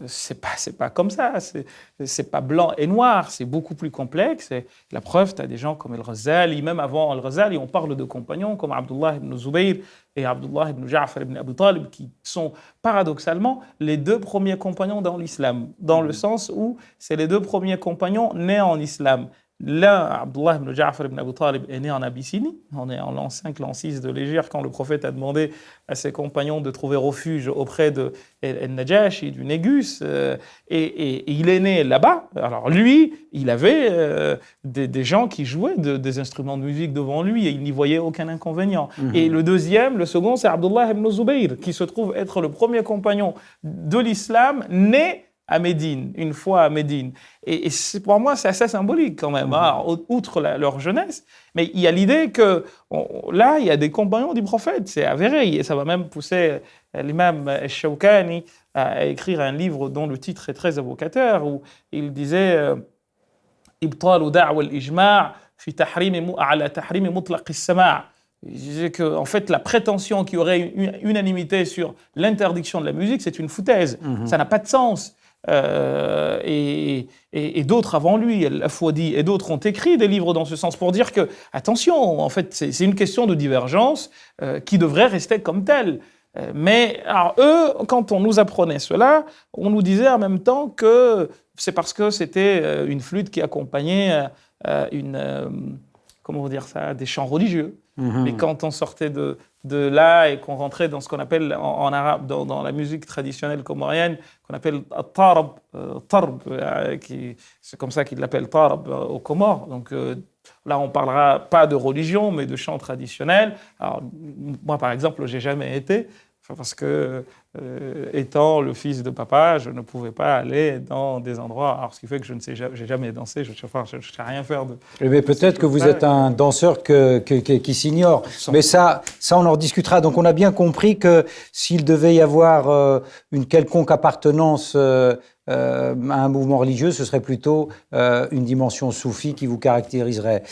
c'est pas comme ça, c'est pas blanc et noir, c'est beaucoup plus complexe. Et la preuve, tu as des gens comme Al-Ghazali, même avant Al-Ghazali, on parle de compagnons comme Abdullah ibn Zubayr et Abdullah ibn Ja'far ibn Abi Talib, qui sont paradoxalement les deux premiers compagnons dans l'islam, dans le sens où c'est les deux premiers compagnons nés en islam. L'un, Abdullah ibn Ja'far ibn Abi Talib, est né en Abyssinie. On est en l'an 5, l'an 6 de l'Hégire, quand le prophète a demandé à ses compagnons de trouver refuge auprès de El-Najashi, du Négus. Et il est né là-bas. Alors lui, il avait des gens qui jouaient des instruments de musique devant lui et il n'y voyait aucun inconvénient. Et le second, c'est Abdullah ibn Zubayr, qui se trouve être le premier compagnon de l'islam né à Médine, une fois à Médine. Et pour moi, c'est assez symbolique quand même, outre leur jeunesse. Mais il y a l'idée que là, il y a des compagnons du prophète, c'est avéré. Et ça va même pousser l'imam Al-Shawkani à écrire un livre dont le titre est très évocateur, où il disait « Ibtalu da'wa al-ijma' fi ala tahrim mutlaq as-sama'. Il disait qu'en fait, la prétention qu'il y aurait une unanimité sur l'interdiction de la musique, c'est une foutaise. Ça n'a pas de sens. Et d'autres avant lui, Al-Afwadi et d'autres ont écrit des livres dans ce sens pour dire que, attention, en fait, c'est une question de divergence qui devrait rester comme telle. Mais alors, eux, quand on nous apprenait cela, on nous disait en même temps que c'est parce que c'était une flûte qui accompagnait comment dire ça, des chants religieux. Mais quand on sortait de là et qu'on rentrait dans ce qu'on appelle en arabe, dans la musique traditionnelle comorienne, qu'on appelle tarab, c'est comme ça qu'ils l'appellent tarab aux Comores. Donc là, on parlera pas de religion, mais de chants traditionnels. Alors moi, par exemple, j'ai jamais été, parce que étant le fils de papa, je ne pouvais pas aller dans des endroits. Alors, ce qui fait que j'ai jamais dansé. Je ne sais rien faire de. Mais peut-être que vous êtes un danseur qui s'ignore. Mais ça, on en rediscutera. Donc, on a bien compris que s'il devait y avoir une quelconque appartenance à un mouvement religieux, ce serait plutôt une dimension soufie qui vous caractériserait.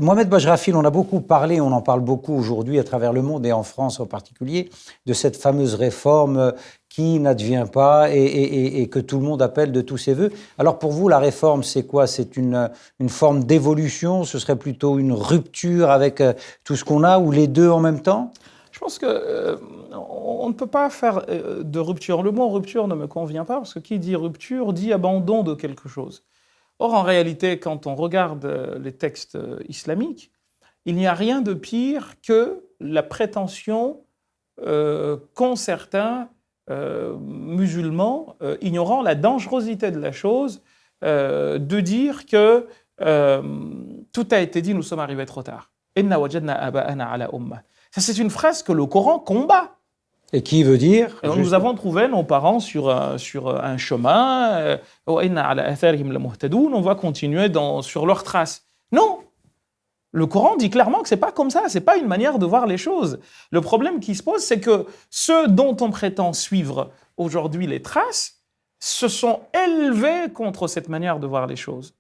Mohamed Bajrafil, on a beaucoup parlé, on en parle beaucoup aujourd'hui à travers le monde et en France en particulier, de cette fameuse réforme qui n'advient pas et que tout le monde appelle de tous ses voeux. Alors pour vous, la réforme, c'est quoi? C'est une forme d'évolution? Ce serait plutôt une rupture avec tout ce qu'on a ou les deux en même temps? Je pense qu'on ne peut pas faire de rupture. Le mot rupture ne me convient pas parce que qui dit rupture dit abandon de quelque chose. Or, en réalité, quand on regarde les textes islamiques, il n'y a rien de pire que la prétention qu'ont certains musulmans, ignorant la dangerosité de la chose, de dire que tout a été dit, nous sommes arrivés trop tard. Inna wajadna aba'ana ala ummah. Ça, c'est une phrase que le Coran combat. Et qui veut dire Nous avons trouvé nos parents sur un chemin. On va continuer sur leurs traces. Non! Le Coran dit clairement que ce n'est pas comme ça. Ce n'est pas une manière de voir les choses. Le problème qui se pose, c'est que ceux dont on prétend suivre aujourd'hui les traces se sont élevés contre cette manière de voir les choses.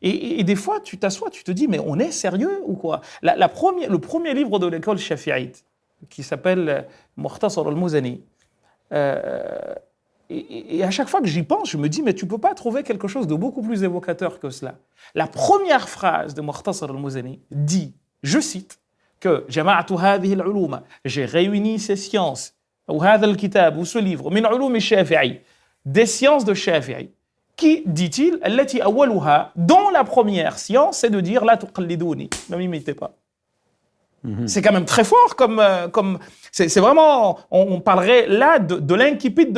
Et des fois, tu t'assois, tu te dis, mais on est sérieux ou quoi? Le premier livre de l'école shafi'ite, qui s'appelle Mukhtasar al-Muzani. Et à chaque fois que j'y pense, je me dis, mais tu ne peux pas trouver quelque chose de beaucoup plus évocateur que cela. La première phrase de Mukhtasar al-Muzani dit, je cite, que Jama'atu hadhihi al-uluma, j'ai réuni ces sciences, ou hadha al-kitab, ou ce livre, min ulum al-Shafi'i, des sciences de Shafi'i, qui, dit-il, allati awwaluha, dont la première science, c'est de dire, la tuqallidouni, ne m'imitez pas. C'est quand même très fort comme c'est vraiment, on parlerait là de l'incipit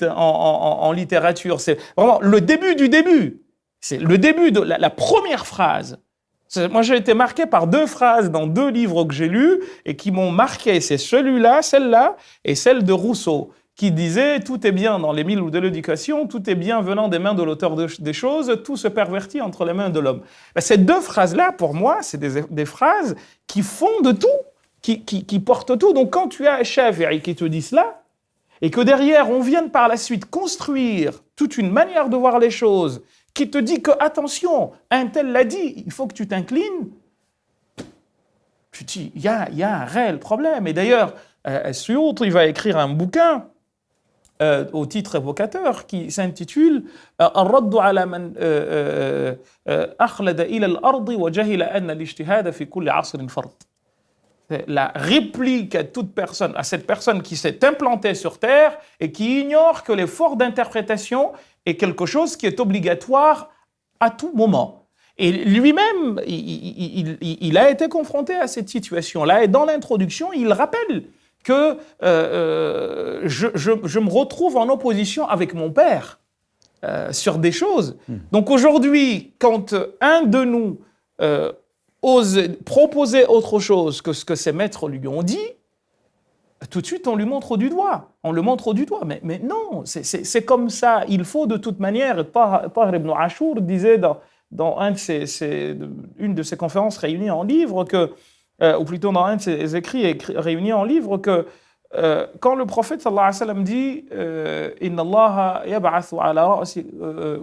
en littérature. C'est vraiment le début du début. C'est le début de la première phrase. Moi, j'ai été marqué par 2 phrases dans 2 livres que j'ai lus et qui m'ont marqué. C'est celui-là, celle-là et celle de Rousseau, qui disait « Tout est bien dans les mille de l'éducation, tout est bien venant des mains de l'auteur des choses, tout se pervertit entre les mains de l'homme. » Ces 2 phrases-là, pour moi, c'est des phrases qui fondent tout, qui portent tout. Donc quand tu as un Shafi'i qui te dit cela, et que derrière, on vienne par la suite construire toute une manière de voir les choses, qui te dit que, attention, un tel l'a dit, il faut que tu t'inclines, tu te dis, il y a un réel problème. Et d'ailleurs, Suyuti, il va écrire un bouquin au titre évocateur qui s'intitule الرد على من أخلد إلى الأرض وجهل أن الاجتهاد في كل عصر فرض. La réplique à cette personne qui s'est implantée sur Terre et qui ignore que l'effort d'interprétation est quelque chose qui est obligatoire à tout moment. Et lui-même, il a été confronté à cette situation-là. Et dans l'introduction, il rappelle que je me retrouve en opposition avec mon père sur des choses. Donc aujourd'hui, quand un de nous ose proposer autre chose que ce que ses maîtres lui ont dit, tout de suite on lui montre du doigt. On le montre du doigt. Mais non, c'est comme ça. Il faut de toute manière. Tahir ibn Ashur disait dans une de ses conférences réunies en livre que ou plutôt dans un de ses écrits réunis en livre, que quand le prophète sallallahu alayhi wa sallam dit Inna Allah yab'athu ala ra'si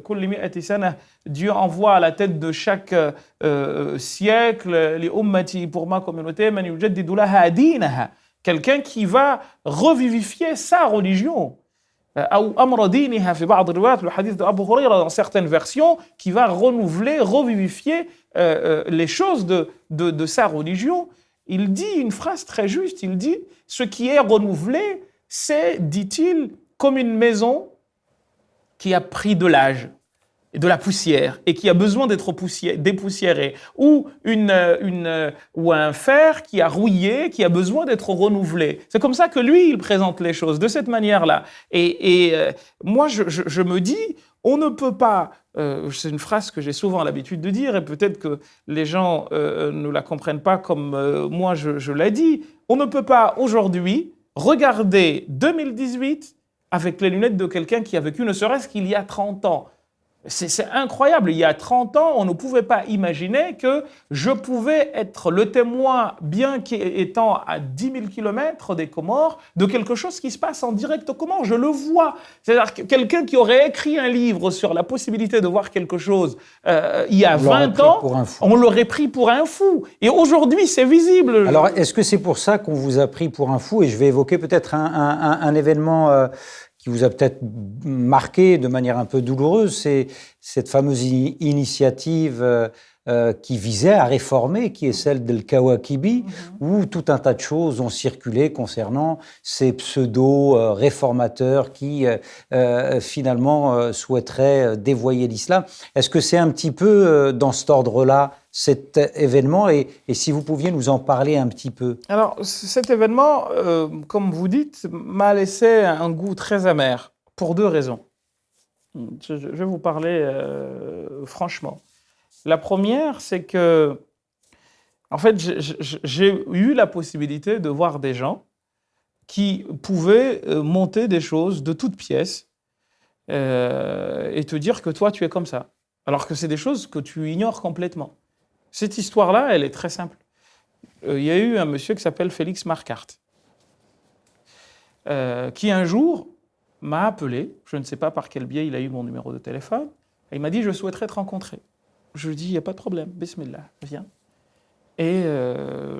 kulli mi'ati sana, Dieu envoie à la tête de chaque siècle, li ummati, pour ma communauté, man yujaddidu laha dinaha, quelqu'un qui va revivifier sa religion. Ou amra diniha fi ba'd riwayat, le hadith de Abu Huraira dans certaines versions, qui va renouveler, revivifier les choses de sa religion. Il dit une phrase très juste, il dit « Ce qui est renouvelé, c'est, dit-il, comme une maison qui a pris de l'âge et de la poussière et qui a besoin d'être dépoussiérée, ou un fer qui a rouillé, qui a besoin d'être renouvelé. » C'est comme ça que lui, il présente les choses, de cette manière-là. Et moi, je me dis, on ne peut pas, c'est une phrase que j'ai souvent l'habitude de dire, et peut-être que les gens ne la comprennent pas comme moi je l'ai dit, on ne peut pas aujourd'hui regarder 2018 avec les lunettes de quelqu'un qui a vécu ne serait-ce qu'il y a 30 ans. C'est incroyable. Il y a 30 ans, on ne pouvait pas imaginer que je pouvais être le témoin, bien qu'étant à 10 000 km des Comores, de quelque chose qui se passe en direct aux Comores. Je le vois. C'est-à-dire que quelqu'un qui aurait écrit un livre sur la possibilité de voir quelque chose il y a 20 ans, on l'aurait pris pour un fou. Et aujourd'hui, c'est visible. Alors, est-ce que c'est pour ça qu'on vous a pris pour un fou? Et je vais évoquer peut-être un événement qui vous a peut-être marqué de manière un peu douloureuse, c'est cette fameuse initiative qui visait à réformer, qui est celle del Kawakibi, où tout un tas de choses ont circulé concernant ces pseudo-réformateurs qui finalement souhaiteraient dévoyer l'islam. Est-ce que c'est un petit peu dans cet ordre-là, cet événement, et si vous pouviez nous en parler un petit peu? Alors, cet événement, comme vous dites, m'a laissé un goût très amer, pour deux raisons. Je vais vous parler franchement. La première, c'est que, en fait, j'ai eu la possibilité de voir des gens qui pouvaient monter des choses de toutes pièces et te dire que toi, tu es comme ça. Alors que c'est des choses que tu ignores complètement. Cette histoire-là, elle est très simple. Il y a eu un monsieur qui s'appelle Félix Marquardt, qui un jour m'a appelé, je ne sais pas par quel biais il a eu mon numéro de téléphone, et il m'a dit « Je souhaiterais te rencontrer ». Je lui ai dit « Il n'y a pas de problème, bismillah, viens ». Et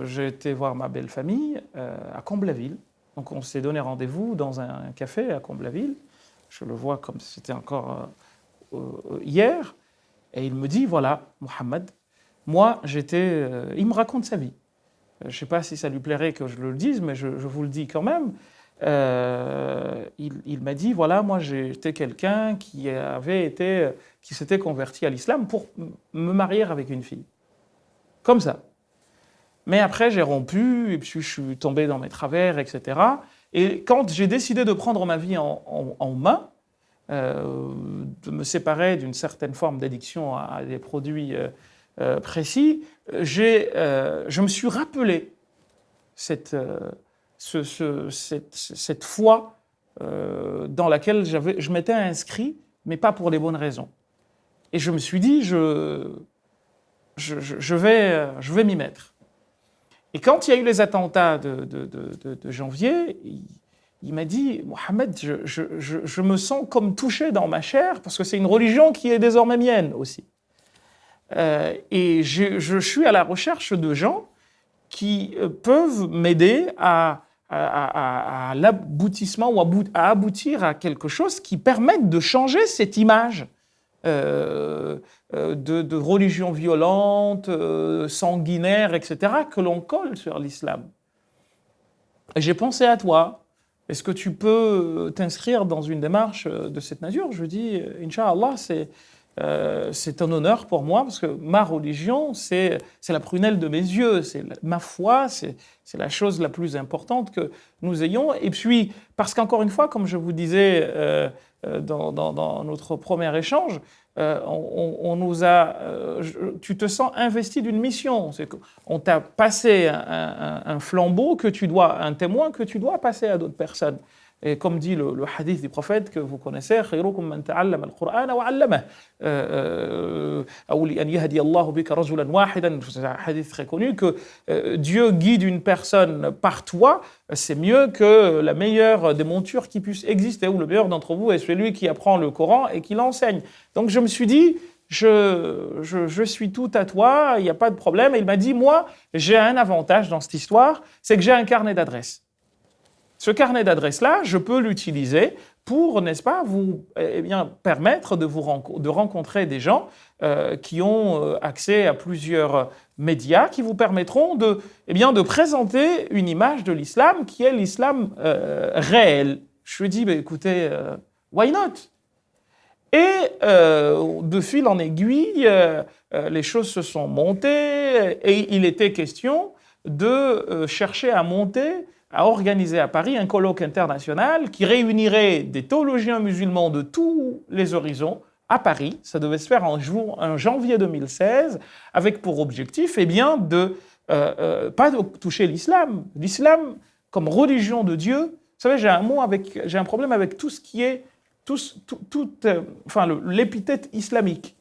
j'ai été voir ma belle famille à Comble-la-Ville. Donc on s'est donné rendez-vous dans un café à Comble-la-Ville. Je le vois comme si c'était encore hier. Et il me dit « Voilà, Mohamed, moi j'étais… il me raconte sa vie. Je ne sais pas si ça lui plairait que je le dise, mais je vous le dis quand même. Il m'a dit, voilà, moi j'étais quelqu'un qui s'était converti à l'islam pour me marier avec une fille. Comme ça. Mais après j'ai rompu, et puis je suis tombé dans mes travers, etc. Et quand j'ai décidé de prendre ma vie en main, de me séparer d'une certaine forme d'addiction à des produits précis, je me suis rappelé cette foi dans laquelle je m'étais inscrit, mais pas pour les bonnes raisons. Et je me suis dit, je vais m'y mettre. Et quand il y a eu les attentats de janvier, il m'a dit, Mohamed, je me sens comme touché dans ma chair, parce que c'est une religion qui est désormais mienne aussi. Et je suis à la recherche de gens qui peuvent m'aider à l'aboutissement ou à aboutir à quelque chose qui permette de changer cette image de religion violente, sanguinaire, etc., que l'on colle sur l'islam. Et j'ai pensé à toi. Est-ce que tu peux t'inscrire dans une démarche de cette nature? Je dis, Inch'Allah, c'est un honneur pour moi, parce que ma religion, c'est la prunelle de mes yeux, c'est ma foi, c'est la chose la plus importante que nous ayons. Et puis, parce qu'encore une fois, comme je vous disais dans notre premier échange, tu te sens investi d'une mission. On t'a passé un flambeau un témoin que tu dois passer à d'autres personnes. Et comme dit le hadith du prophète que vous connaissez, خيركم من تعلم القرآن وعلمه أو لأن يهدي الله بك رجلا واحدا. C'est un hadith très connu que Dieu guide une personne par toi, c'est mieux que la meilleure des montures qui puisse exister, ou le meilleur d'entre vous est celui qui apprend le Coran et qui l'enseigne. Donc je me suis dit, je suis tout à toi, il n'y a pas de problème. Et il m'a dit, moi, j'ai un avantage dans cette histoire, c'est que j'ai un carnet d'adresses. Ce carnet d'adresses-là, je peux l'utiliser pour, n'est-ce pas, vous permettre de rencontrer des gens qui ont accès à plusieurs médias qui vous permettront de présenter une image de l'islam qui est l'islam réel. Je lui ai dit, écoutez, why not? Et de fil en aiguille, les choses se sont montées et il était question de chercher à organiser à Paris un colloque international qui réunirait des théologiens musulmans de tous les horizons à Paris. Ça devait se faire en janvier 2016, avec pour objectif pas de toucher l'islam. L'islam comme religion de Dieu. Vous savez, j'ai un problème avec tout ce qui est l'épithète islamique.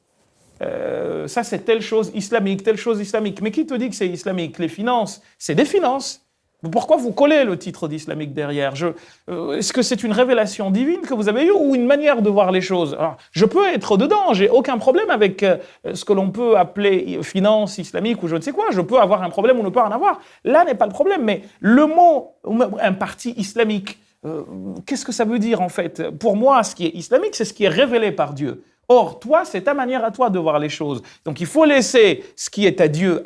Ça, c'est telle chose islamique. Mais qui te dit que c'est islamique? Les finances, c'est des finances. Pourquoi vous collez le titre d'islamique derrière? Est-ce que c'est une révélation divine que vous avez eue ou une manière de voir les choses? Alors, je peux être dedans, j'ai aucun problème avec ce que l'on peut appeler finance islamique ou je ne sais quoi. Je peux avoir un problème ou ne pas en avoir. Là n'est pas le problème, mais le mot un parti islamique, qu'est-ce que ça veut dire en fait? Pour moi, ce qui est islamique, c'est ce qui est révélé par Dieu. Or, toi, c'est ta manière à toi de voir les choses. Donc, il faut laisser ce qui est à Dieu,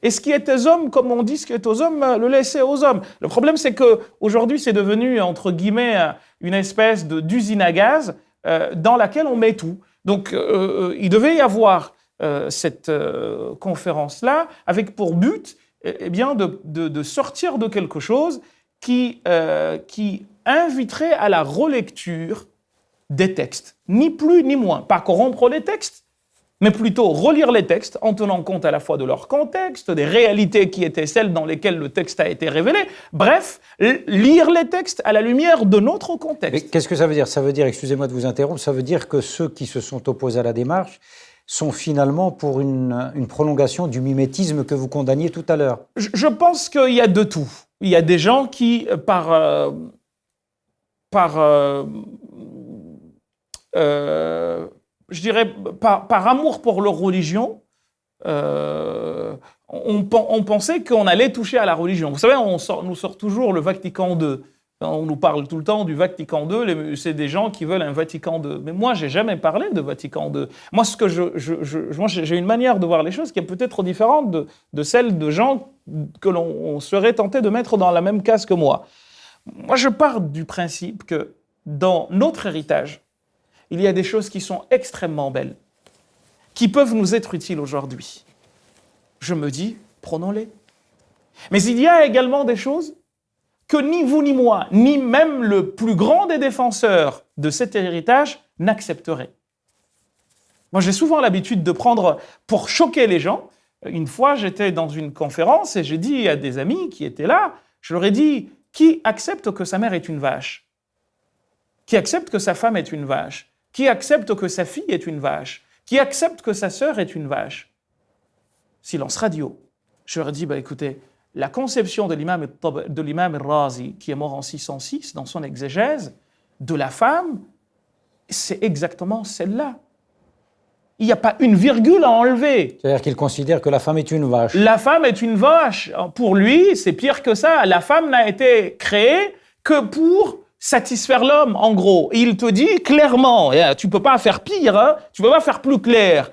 et ce qui est aux hommes, comme on dit, ce qui est aux hommes, le laisser aux hommes. Le problème, c'est qu'aujourd'hui, c'est devenu, entre guillemets, une espèce d'usine à gaz dans laquelle on met tout. Donc, il devait y avoir cette conférence-là avec pour but bien, de sortir de quelque chose qui inviterait à la relecture des textes, ni plus ni moins. Pas corrompre les textes, mais plutôt relire les textes en tenant compte à la fois de leur contexte, des réalités qui étaient celles dans lesquelles le texte a été révélé. Bref, lire les textes à la lumière de notre contexte. Mais qu'est-ce que ça veut dire ? Ça veut dire, excusez-moi de vous interrompre, ça veut dire que ceux qui se sont opposés à la démarche sont finalement pour une prolongation du mimétisme que vous condamniez tout à l'heure. Je pense qu'il y a de tout. Il y a des gens qui, je dirais, par amour pour leur religion, on pensait qu'on allait toucher à la religion. Vous savez, nous sort toujours le Vatican II. On nous parle tout le temps du Vatican II, c'est des gens qui veulent un Vatican II. Mais moi, j'ai jamais parlé de Vatican II. Moi, moi, j'ai une manière de voir les choses qui est peut-être différente de celle de gens que l'on serait tenté de mettre dans la même case que moi. Moi, je pars du principe que dans notre héritage, il y a des choses qui sont extrêmement belles, qui peuvent nous être utiles aujourd'hui. Je me dis, prenons-les. Mais il y a également des choses que ni vous ni moi, ni même le plus grand des défenseurs de cet héritage n'accepterait. Moi, j'ai souvent l'habitude de prendre, pour choquer les gens, une fois j'étais dans une conférence et j'ai dit à des amis qui étaient là, je leur ai dit, qui accepte que sa mère est une vache ? Qui accepte que sa femme est une vache ? Qui accepte que sa fille est une vache ? Qui accepte que sa sœur est une vache ? Silence radio. Je leur ai dit, écoutez, la conception de l'imam al-Razi, qui est mort en 606, dans son exégèse, de la femme, c'est exactement celle-là. Il n'y a pas une virgule à enlever. C'est-à-dire qu'il considère que la femme est une vache. La femme est une vache. Pour lui, c'est pire que ça. La femme n'a été créée que pour satisfaire l'homme, en gros. Et il te dit clairement, tu ne peux pas faire pire, tu ne peux pas faire plus clair.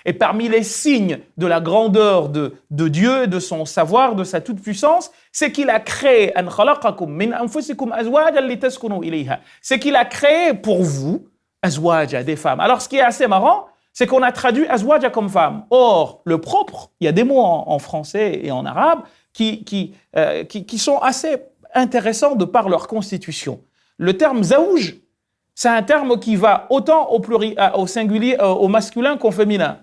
Et parmi les signes de la grandeur de Dieu et de son savoir, de sa toute-puissance, c'est qu'il a créé c'est qu'il a créé pour vous azwaja, des femmes. Alors ce qui est assez marrant, c'est qu'on a traduit azwaja comme femme. Or, le propre, il y a des mots en français et en arabe qui sont assez intéressants de par leur constitution. Le terme zaouj, c'est un terme qui va autant au singulier, au masculin qu'au féminin.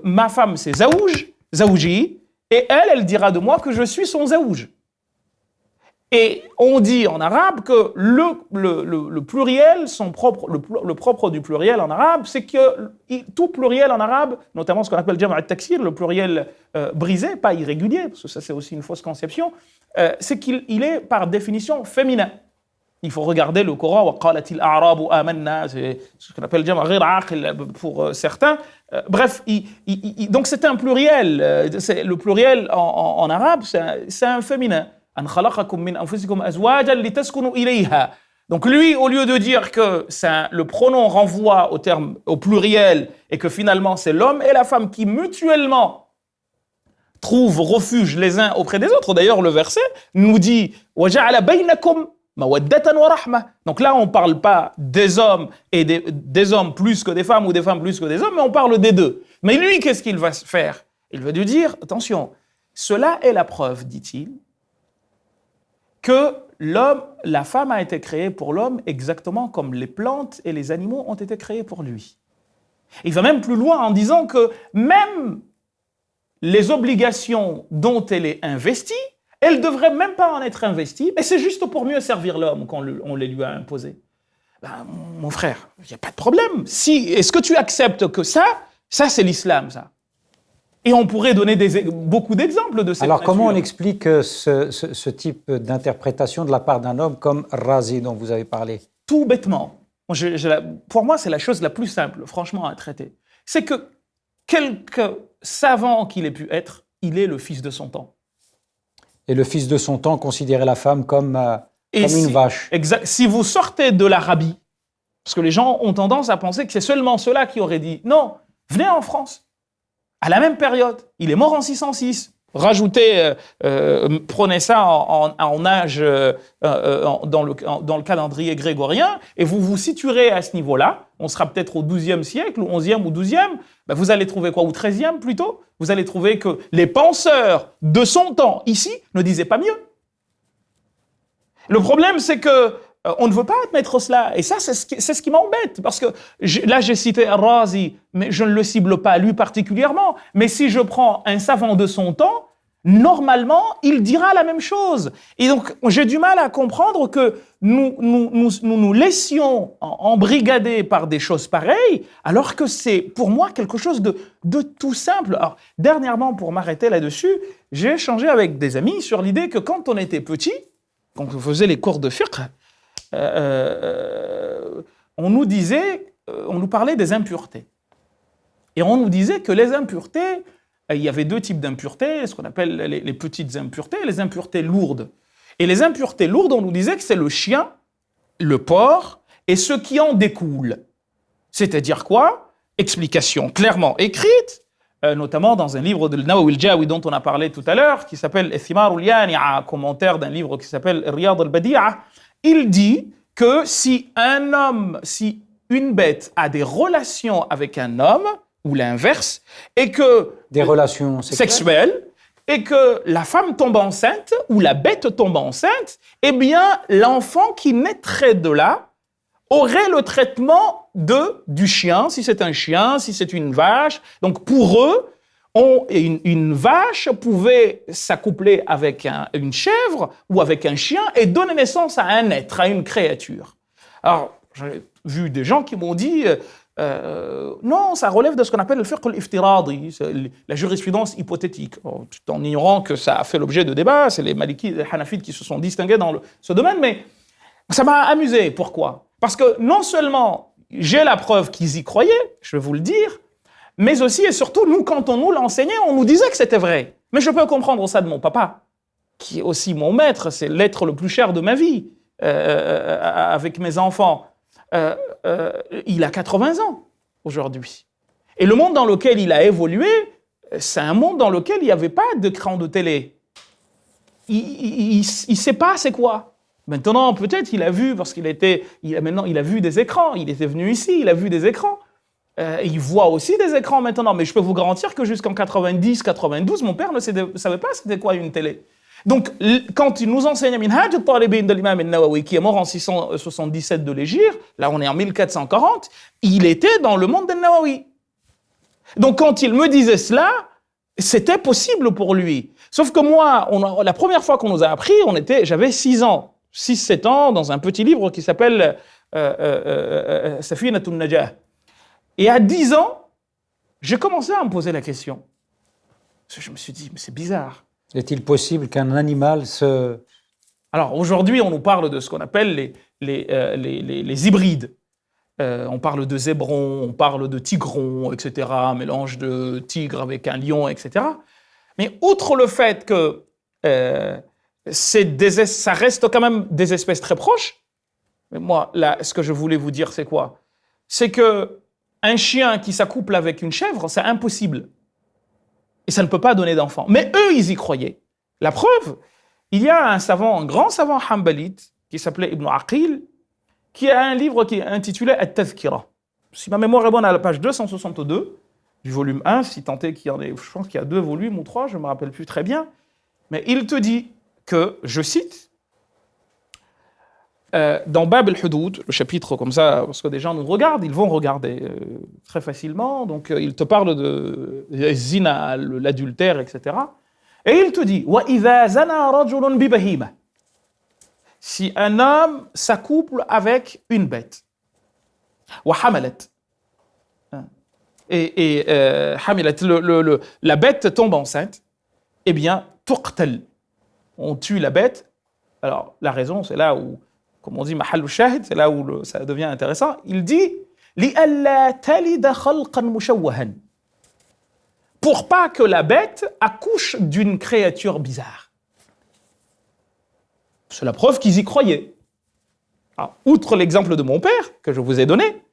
Ma femme, c'est zaouj, zaouji, et elle dira de moi que je suis son zaouj. Et on dit en arabe que le pluriel, le propre du pluriel en arabe, c'est que tout pluriel en arabe, notamment ce qu'on appelle jam' al-taksir, le pluriel brisé, pas irrégulier, parce que ça c'est aussi une fausse conception, c'est qu'il est par définition féminin. Il faut regarder le Coran, wa qalatil a'rabu amanna, c'est ce qu'on appelle jam' ghayr aqil pour certains. Bref, donc c'est un pluriel. Le pluriel en arabe, c'est un féminin. An khalaqakum min anfusikum azwajan litaskunu ilayha. Donc lui, au lieu de dire que le pronom renvoie au pluriel et que finalement c'est l'homme et la femme qui mutuellement trouvent refuge les uns auprès des autres. D'ailleurs, le verset nous dit wa ja'ala bainakum mawaddatan wa rahma. Donc là, on ne parle pas des hommes et des hommes plus que des femmes ou des femmes plus que des hommes, mais on parle des deux. Mais lui, qu'est-ce qu'il va faire ? Il va lui dire, attention, cela est la preuve, dit-il, que la femme a été créée pour l'homme exactement comme les plantes et les animaux ont été créés pour lui. Il va même plus loin en disant que même les obligations dont elle est investie, elle ne devrait même pas en être investie, mais c'est juste pour mieux servir l'homme qu'on les lui a imposées. Mon frère, il n'y a pas de problème. Est-ce que tu acceptes que ça c'est l'islam, ça ? Et on pourrait donner beaucoup d'exemples de cette Alors, nature. comment on explique ce type d'interprétation de la part d'un homme comme Razi, dont vous avez parlé ? Tout bêtement. Pour moi, c'est la chose la plus simple, franchement, à traiter. C'est que, quelque savant qu'il ait pu être, il est le fils de son temps. Et le fils de son temps considérait la femme comme Et Comme une vache. Exact. Si vous sortez de l'Arabie, parce que les gens ont tendance à penser que c'est seulement ceux-là qui auraient dit non, venez en France. À la même période, il est mort en 606. Rajoutez, prenez ça en âge dans le calendrier grégorien et vous vous situerez à ce niveau-là. On sera peut-être au XIIe siècle, ou XIe ou XIIe. Ben vous allez trouver quoi? Ou XIIIe plutôt? Vous allez trouver que les penseurs de son temps, ici, ne disaient pas mieux. Le problème, c'est que on ne veut pas admettre cela. Et ça, c'est ce qui m'embête. Parce que là, j'ai cité Ar-Razi, mais je ne le cible pas lui particulièrement. Mais si je prends un savant de son temps, normalement, il dira la même chose. Et donc, j'ai du mal à comprendre que nous laissions embrigader par des choses pareilles, alors que c'est, pour moi, quelque chose de tout simple. Alors, dernièrement, pour m'arrêter là-dessus, j'ai échangé avec des amis sur l'idée que quand on était petit, quand on faisait les cours de fiqh, on nous parlait des impuretés. Et on nous disait que les impuretés, il y avait deux types d'impuretés, ce qu'on appelle les petites impuretés et les impuretés lourdes. Et les impuretés lourdes, on nous disait que c'est le chien, le porc et ce qui en découle. C'est-à-dire quoi? Explication clairement écrite, notamment dans un livre de Nawawi al-Jawi dont on a parlé tout à l'heure, qui s'appelle Thimar al-Yani'a, commentaire d'un livre qui s'appelle Riyad al-Badi'a. Il dit que si une bête a des relations avec un homme, ou l'inverse, et que... Des relations sexuelles, et que la femme tombe enceinte, ou la bête tombe enceinte, eh bien, l'enfant qui naîtrait de là aurait le traitement du chien, si c'est un chien, si c'est une vache. Donc, pour eux, une vache pouvait s'accoupler avec une chèvre ou avec un chien et donner naissance à un être, à une créature. Alors, j'ai vu des gens qui m'ont dit non, ça relève de ce qu'on appelle le fiqh al-iftiradi, la jurisprudence hypothétique. Tout en ignorant que ça a fait l'objet de débats, c'est les Malikites et les Hanafites qui se sont distingués dans ce domaine, mais ça m'a amusé. Pourquoi? Parce que non seulement j'ai la preuve qu'ils y croyaient, je vais vous le dire, mais aussi et surtout, nous, quand on nous l'enseignait, on nous disait que c'était vrai. Mais je peux comprendre ça de mon papa, qui est aussi mon maître, c'est l'être le plus cher de ma vie, avec mes enfants. Il a 80 ans aujourd'hui. Et le monde dans lequel il a évolué, c'est un monde dans lequel il n'y avait pas d'écran de télé. Il ne sait pas c'est quoi. Maintenant, peut-être il a vu, parce qu'il a vu des écrans. Il était venu ici, il a vu des écrans. Il voit aussi des écrans maintenant, mais je peux vous garantir que jusqu'en 90, 92, mon père ne savait pas c'était quoi une télé. Donc, quand il nous enseigne Minhaj al-Talibin de l'imam al-Nawawi, qui est mort en 677 de l'Hégire, là on est en 1440, il était dans le monde del-Nawawi. Donc, quand il me disait cela, c'était possible pour lui. Sauf que moi, la première fois qu'on nous a appris, j'avais 6 ans, 6-7 ans, dans un petit livre qui s'appelle Safinatun Najah. Et à 10 ans, j'ai commencé à me poser la question. Je me suis dit, mais c'est bizarre. Est-il possible qu'un animal se... Alors aujourd'hui, on nous parle de ce qu'on appelle les hybrides. On parle de zébron, on parle de tigron, etc., mélange de tigre avec un lion, etc. Mais outre le fait que ça reste quand même des espèces très proches, mais moi, là, ce que je voulais vous dire, c'est quoi? C'est que un chien qui s'accouple avec une chèvre, c'est impossible. Et ça ne peut pas donner d'enfant. Mais eux, ils y croyaient. La preuve, il y a un grand savant hanbalite, qui s'appelait Ibn Aqil, qui a un livre qui est intitulé At-Tazkira. Si ma mémoire est bonne, à la page 262 du volume 1, si tant est qu'il y en ait, je pense qu'il y a 2 volumes ou 3, je ne me rappelle plus très bien, mais il te dit que, je cite, dans Bab al-Hudud, le chapitre comme ça, parce que des gens nous regardent, ils vont regarder très facilement, donc il te parle de zina, l'adultère, etc. Et il te dit, وَإِذَا زَنَا رَجُلٌ بِبَهِيمَةٍ. Si un homme s'accouple avec une bête, وَحَمَلَتْ. Et حَمِلَتْ, la bête tombe enceinte, eh bien, تُقْتَلْ. On tue la bête. Alors, la raison, c'est là où, comme on dit, mahal shahid, c'est là où ça devient intéressant. Il dit لِأَلَّا تَلِدَ خَلْقًا مُشَوَّهًا. Pour pas que la bête accouche d'une créature bizarre. C'est la preuve qu'ils y croyaient. Alors, outre l'exemple de mon père, que je vous ai donné,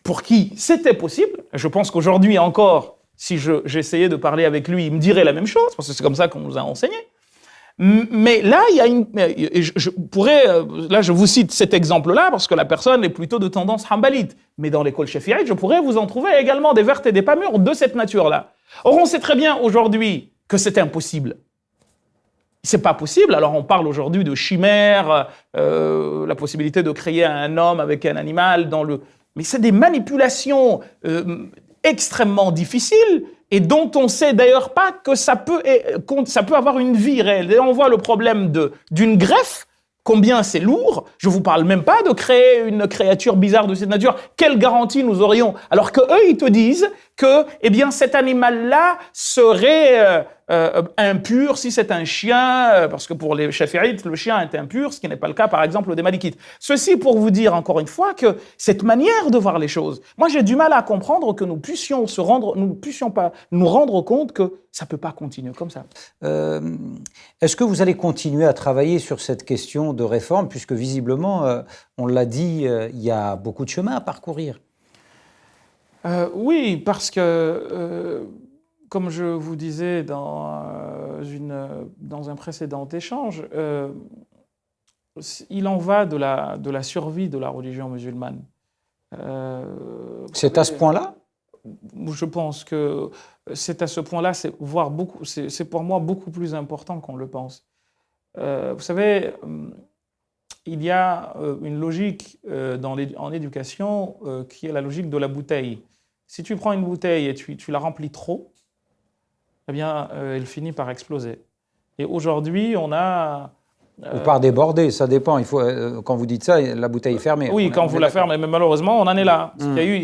pour qui c'était possible, je pense qu'aujourd'hui encore, si j'essayais de parler avec lui, il me dirait la même chose, parce que c'est comme ça qu'on nous a enseigné. Mais là, il y a là, je vous cite cet exemple-là, parce que la personne est plutôt de tendance hanbalite. Mais dans l'école shafi'ite, je pourrais vous en trouver également des vertes et des pas mûres de cette nature-là. Or, on sait très bien aujourd'hui que c'est impossible. C'est pas possible. Alors, on parle aujourd'hui de chimère, la possibilité de créer un homme avec un animal mais c'est des manipulations extrêmement difficiles et dont on sait d'ailleurs pas que ça peut avoir une vie réelle. Et on voit le problème d'une greffe, combien c'est lourd. Je vous parle même pas de créer une créature bizarre de cette nature. Quelle garantie nous aurions? Alors que eux, ils te disent que, eh bien, cet animal-là serait impur si c'est un chien, parce que pour les chafi'ites, le chien est impur, ce qui n'est pas le cas, par exemple, des malikites. Ceci pour vous dire, encore une fois, que cette manière de voir les choses, moi, j'ai du mal à comprendre que nous puissions pas nous rendre compte que ça peut pas continuer comme ça. Est-ce que vous allez continuer à travailler sur cette question de réforme, puisque visiblement, on l'a dit, il y a beaucoup de chemin à parcourir? Oui, parce que, comme je vous disais dans un précédent échange, il en va de la survie de la religion musulmane. C'est à ce point-là? Je pense que c'est à ce point-là, c'est pour moi beaucoup plus important qu'on le pense. Vous savez, il y a une logique en éducation qui est la logique de la bouteille. Si tu prends une bouteille et tu la remplis trop, eh bien, elle finit par exploser. Et aujourd'hui, on a... Ou par déborder, ça dépend. Il faut, quand vous dites ça, la bouteille est fermée. Oui, quand vous la fermez, mais malheureusement, on en est là. Il y a eu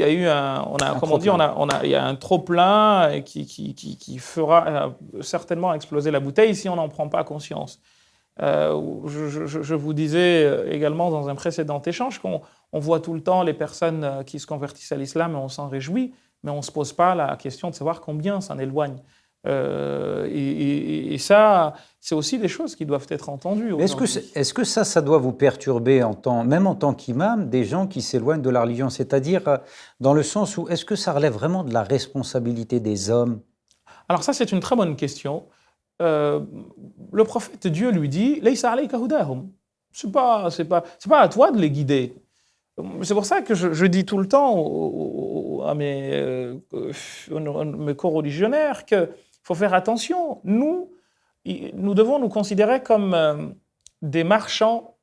il y a un trop-plein qui fera certainement exploser la bouteille si on n'en prend pas conscience. Je vous disais également dans un précédent échange qu'on voit tout le temps les personnes qui se convertissent à l'islam et on s'en réjouit, mais on ne se pose pas la question de savoir combien s'en éloigne. Et ça, c'est aussi des choses qui doivent être entendues. Est-ce que ça doit vous perturber, même en tant qu'imam, des gens qui s'éloignent de la religion? C'est-à-dire, dans le sens où, est-ce que ça relève vraiment de la responsabilité des hommes? Alors ça, c'est une très bonne question. Le prophète, Dieu lui dit « Laysa alayka hudahum » c'est pas à toi de les guider. C'est pour ça que je dis tout le temps à mes co-religionnaires qu'il faut faire attention. Nous devons nous considérer comme des marchands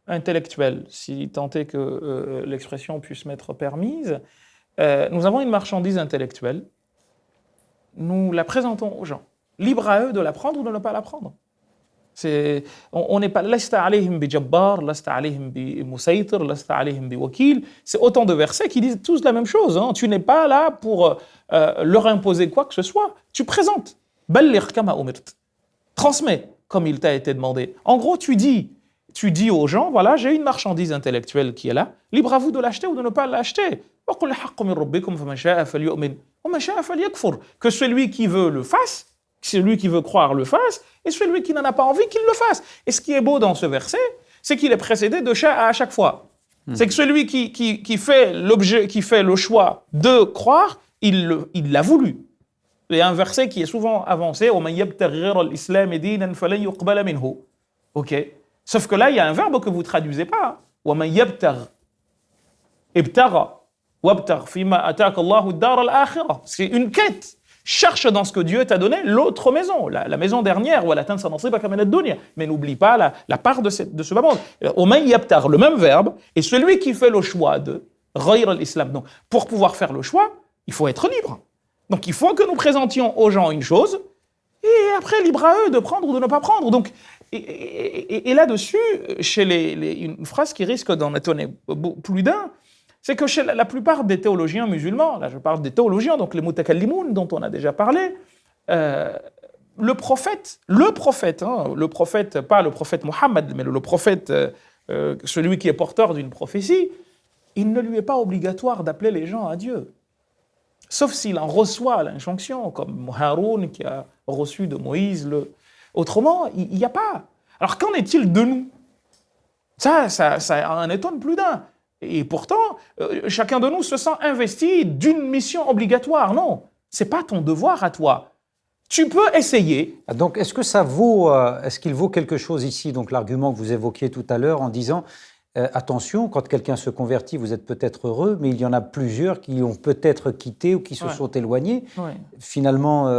intellectuels, si tant est que l'expression puisse m'être permise. Nous avons une marchandise intellectuelle. Nous la présentons aux gens. Libre à eux de la prendre ou de ne pas la prendre. On n'est pas lasta alayhim bi jabbar, lasta alayhim bi musaytir, lasta alayhim bi wakil. C'est autant de versets qui disent tous la même chose. Hein. Tu n'es pas là pour leur imposer quoi que ce soit. Tu présentes. Balligh kama umirt. Transmets comme il t'a été demandé. En gros, tu dis aux gens, voilà, j'ai une marchandise intellectuelle qui est là. Libre à vous de l'acheter ou de ne pas l'acheter. Que celui qui veut le fasse. Celui qui veut croire le fasse, et celui qui n'en a pas envie qu'il le fasse. Et ce qui est beau dans ce verset, c'est qu'il est précédé de à chaque fois. C'est que celui qui fait le choix de croire, il l'a voulu. Il y a un verset qui est souvent avancé, ok. Sauf que là, il y a un verbe que vous ne traduisez pas. C'est une quête. Cherche dans ce que Dieu t'a donné l'autre maison, la maison dernière, mais n'oublie pas la part de ce bas monde. Le même verbe, et celui qui fait le choix de ghayr al-islam. Donc, pour pouvoir faire le choix, il faut être libre. Donc, il faut que nous présentions aux gens une chose, et après, libre à eux de prendre ou de ne pas prendre. Donc, et là-dessus, chez une phrase qui risque d'en étonner plus d'un, c'est que chez la plupart des théologiens musulmans, là je parle des théologiens, donc les mutakallimoun dont on a déjà parlé, le prophète, pas le prophète Mohammed, mais le prophète, celui qui est porteur d'une prophétie, il ne lui est pas obligatoire d'appeler les gens à Dieu. Sauf s'il en reçoit l'injonction, comme Haroun qui a reçu de Moïse. Autrement, il n'y a pas. Alors qu'en est-il de nous? Ça en étonne plus d'un. Et pourtant, chacun de nous se sent investi d'une mission obligatoire. Non, c'est pas ton devoir à toi. Tu peux essayer. Donc, est-ce qu'il vaut quelque chose ici, donc l'argument que vous évoquiez tout à l'heure en disant attention, quand quelqu'un se convertit, vous êtes peut-être heureux, mais il y en a plusieurs qui ont peut-être quitté ou qui se sont éloignés. Ouais. Finalement,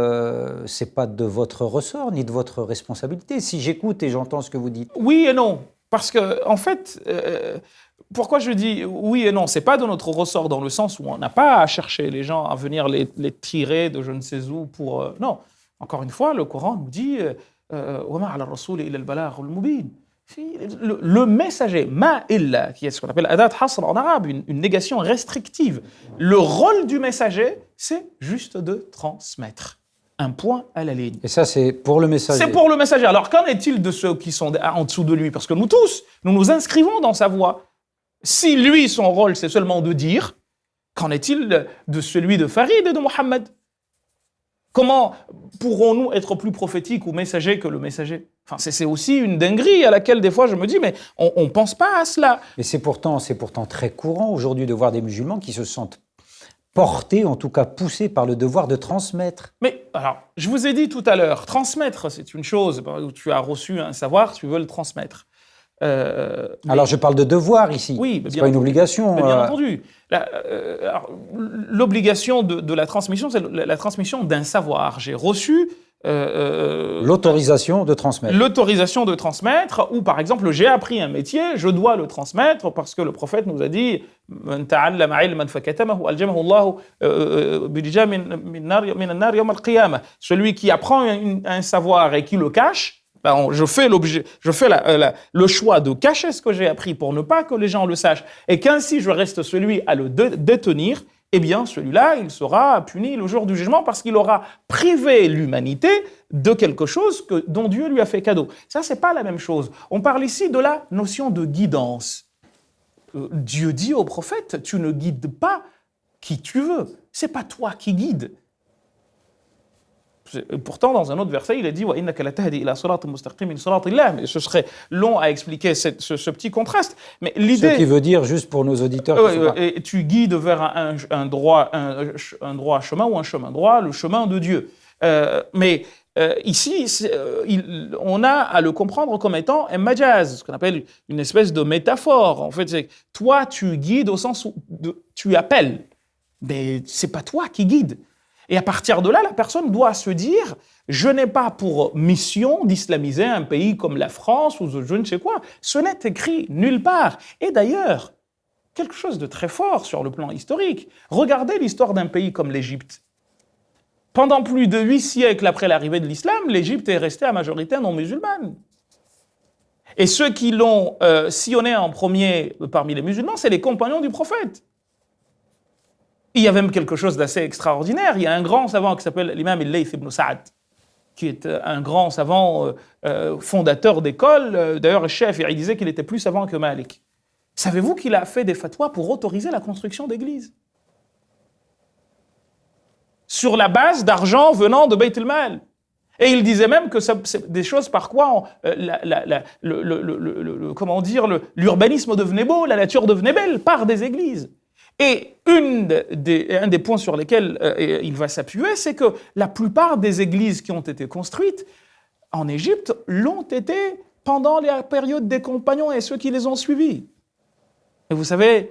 c'est pas de votre ressort ni de votre responsabilité. Si j'écoute et j'entends ce que vous dites. Oui et non. Parce que, en fait, pourquoi je dis oui et non? C'est pas de notre ressort dans le sens où on n'a pas à chercher les gens à venir les tirer de je ne sais où pour. Non. Encore une fois, le Coran nous dit le messager, ma illa, qui est ce qu'on appelle adat hasr en arabe, une négation restrictive. Le rôle du messager, c'est juste de transmettre. Un point à la ligne. Et ça, c'est pour le messager. C'est pour le messager. Alors, qu'en est-il de ceux qui sont en dessous de lui? Parce que nous tous, nous nous inscrivons dans sa voie. Si lui, son rôle, c'est seulement de dire, qu'en est-il de celui de Farid et de Mohammed? Comment pourrons-nous être plus prophétiques ou messagers que le messager? Enfin, c'est aussi une dinguerie à laquelle, des fois, je me dis, mais on ne pense pas à cela. Mais c'est pourtant très courant aujourd'hui de voir des musulmans qui se sentent portés, en tout cas poussés par le devoir de transmettre. Mais alors, je vous ai dit tout à l'heure, transmettre, c'est une chose où tu as reçu un savoir, tu veux le transmettre. Alors, je parle de devoir ici. Oui, c'est pas une obligation. Mais bien entendu. L'obligation de la transmission, c'est la transmission d'un savoir. J'ai reçu l'autorisation de transmettre. L'autorisation de transmettre, ou par exemple, j'ai appris un métier, je dois le transmettre parce que le prophète nous a dit celui qui apprend un savoir et qui le cache, je fais le choix de cacher ce que j'ai appris pour ne pas que les gens le sachent, et qu'ainsi je reste celui à le détenir, eh bien, celui-là, il sera puni le jour du jugement parce qu'il aura privé l'humanité de quelque chose dont Dieu lui a fait cadeau. Ça, c'est pas la même chose. On parle ici de la notion de guidance. Dieu dit au prophète, tu ne guides pas qui tu veux. C'est pas toi qui guides. Pourtant, dans un autre verset, il est dit mais ce serait long à expliquer ce petit contraste. Mais l'idée, ce qui veut dire, juste pour nos auditeurs, tu guides vers un droit chemin ou un chemin droit, le chemin de Dieu. Ici, on a à le comprendre comme étant un majaz, ce qu'on appelle une espèce de métaphore. En fait, c'est toi, tu guides au sens où tu appelles, mais c'est pas toi qui guides. Et à partir de là, la personne doit se dire « Je n'ai pas pour mission d'islamiser un pays comme la France ou je ne sais quoi. » Ce n'est écrit nulle part. Et d'ailleurs, quelque chose de très fort sur le plan historique. Regardez l'histoire d'un pays comme l'Égypte. Pendant plus de 8 siècles après l'arrivée de l'islam, l'Égypte est restée à majorité non musulmane. Et ceux qui l'ont sillonné en premier parmi les musulmans, c'est les compagnons du prophète. Il y a même quelque chose d'assez extraordinaire. Il y a un grand savant qui s'appelle l'imam al-Layth ibn Sa'd, qui est un grand savant fondateur d'école. D'ailleurs, le chef, il disait qu'il était plus savant que Malik. Savez-vous qu'il a fait des fatwas pour autoriser la construction d'églises? Sur la base d'argent venant de Bayt al-Mal. Et il disait même que c'est des choses par quoi l'urbanisme devenait beau, la nature devenait belle, par des églises. Et un des points sur lesquels il va s'appuyer, c'est que la plupart des églises qui ont été construites en Égypte l'ont été pendant la période des compagnons et ceux qui les ont suivis. Et vous savez,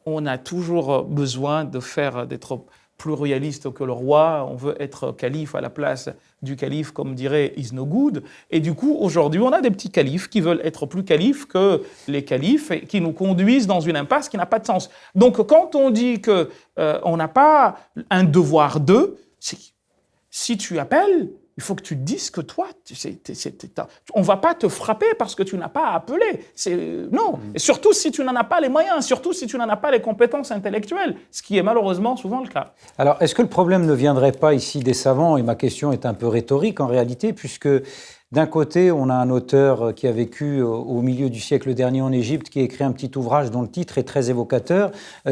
on a toujours besoin d'être plus royaliste que le roi, on veut être calife à la place du calife, comme dirait Is No Good. Et du coup, aujourd'hui, on a des petits califes qui veulent être plus califes que les califes et qui nous conduisent dans une impasse qui n'a pas de sens. Donc, quand on dit qu'on n'a pas un devoir d'eux, si tu appelles, il faut que tu te dises que toi, on ne va pas te frapper parce que tu n'as pas appelé. Non, et surtout si tu n'en as pas les moyens, surtout si tu n'en as pas les compétences intellectuelles, ce qui est malheureusement souvent le cas. Alors, est-ce que le problème ne viendrait pas ici des savants? Et ma question est un peu rhétorique en réalité, puisque d'un côté, on a un auteur qui a vécu au milieu du siècle dernier en Égypte, qui a écrit un petit ouvrage dont le titre est très évocateur,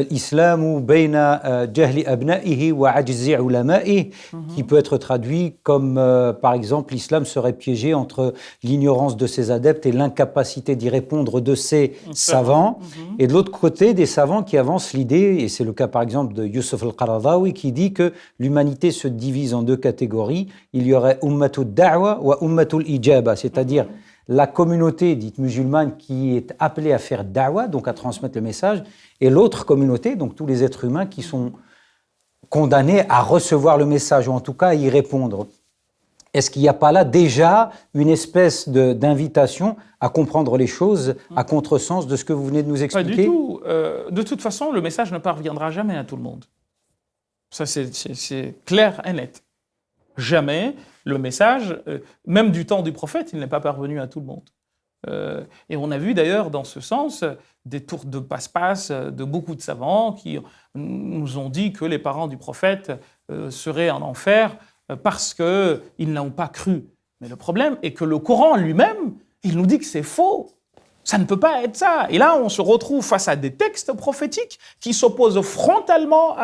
Islamu bayna jahli abna'ihi wa ajzi ulama'ihi, qui peut être traduit comme, par exemple, l'islam serait piégé entre l'ignorance de ses adeptes et l'incapacité d'y répondre de ses savants. Et de l'autre côté, des savants qui avancent l'idée, et c'est le cas par exemple de Youssef al-Qaradawi, qui dit que l'humanité se divise en deux catégories. Il y aurait ummatul da'wa wa ummatul ijaba, c'est-à-dire la communauté dite musulmane qui est appelée à faire da'wa, donc à transmettre le message, et l'autre communauté, donc tous les êtres humains qui sont condamnés à recevoir le message, ou en tout cas à y répondre. Est-ce qu'il n'y a pas là déjà une espèce d'invitation à comprendre les choses à contresens de ce que vous venez de nous expliquer? Pas du tout. De toute façon, le message ne parviendra jamais à tout le monde. Ça, c'est clair et net. Jamais le message, même du temps du prophète, il n'est pas parvenu à tout le monde. Et on a vu d'ailleurs dans ce sens des tours de passe-passe de beaucoup de savants qui nous ont dit que les parents du prophète seraient en enfer parce qu'ils n'ont pas cru. Mais le problème est que le Coran lui-même, il nous dit que c'est faux. Ça ne peut pas être ça. Et là, on se retrouve face à des textes prophétiques qui s'opposent frontalement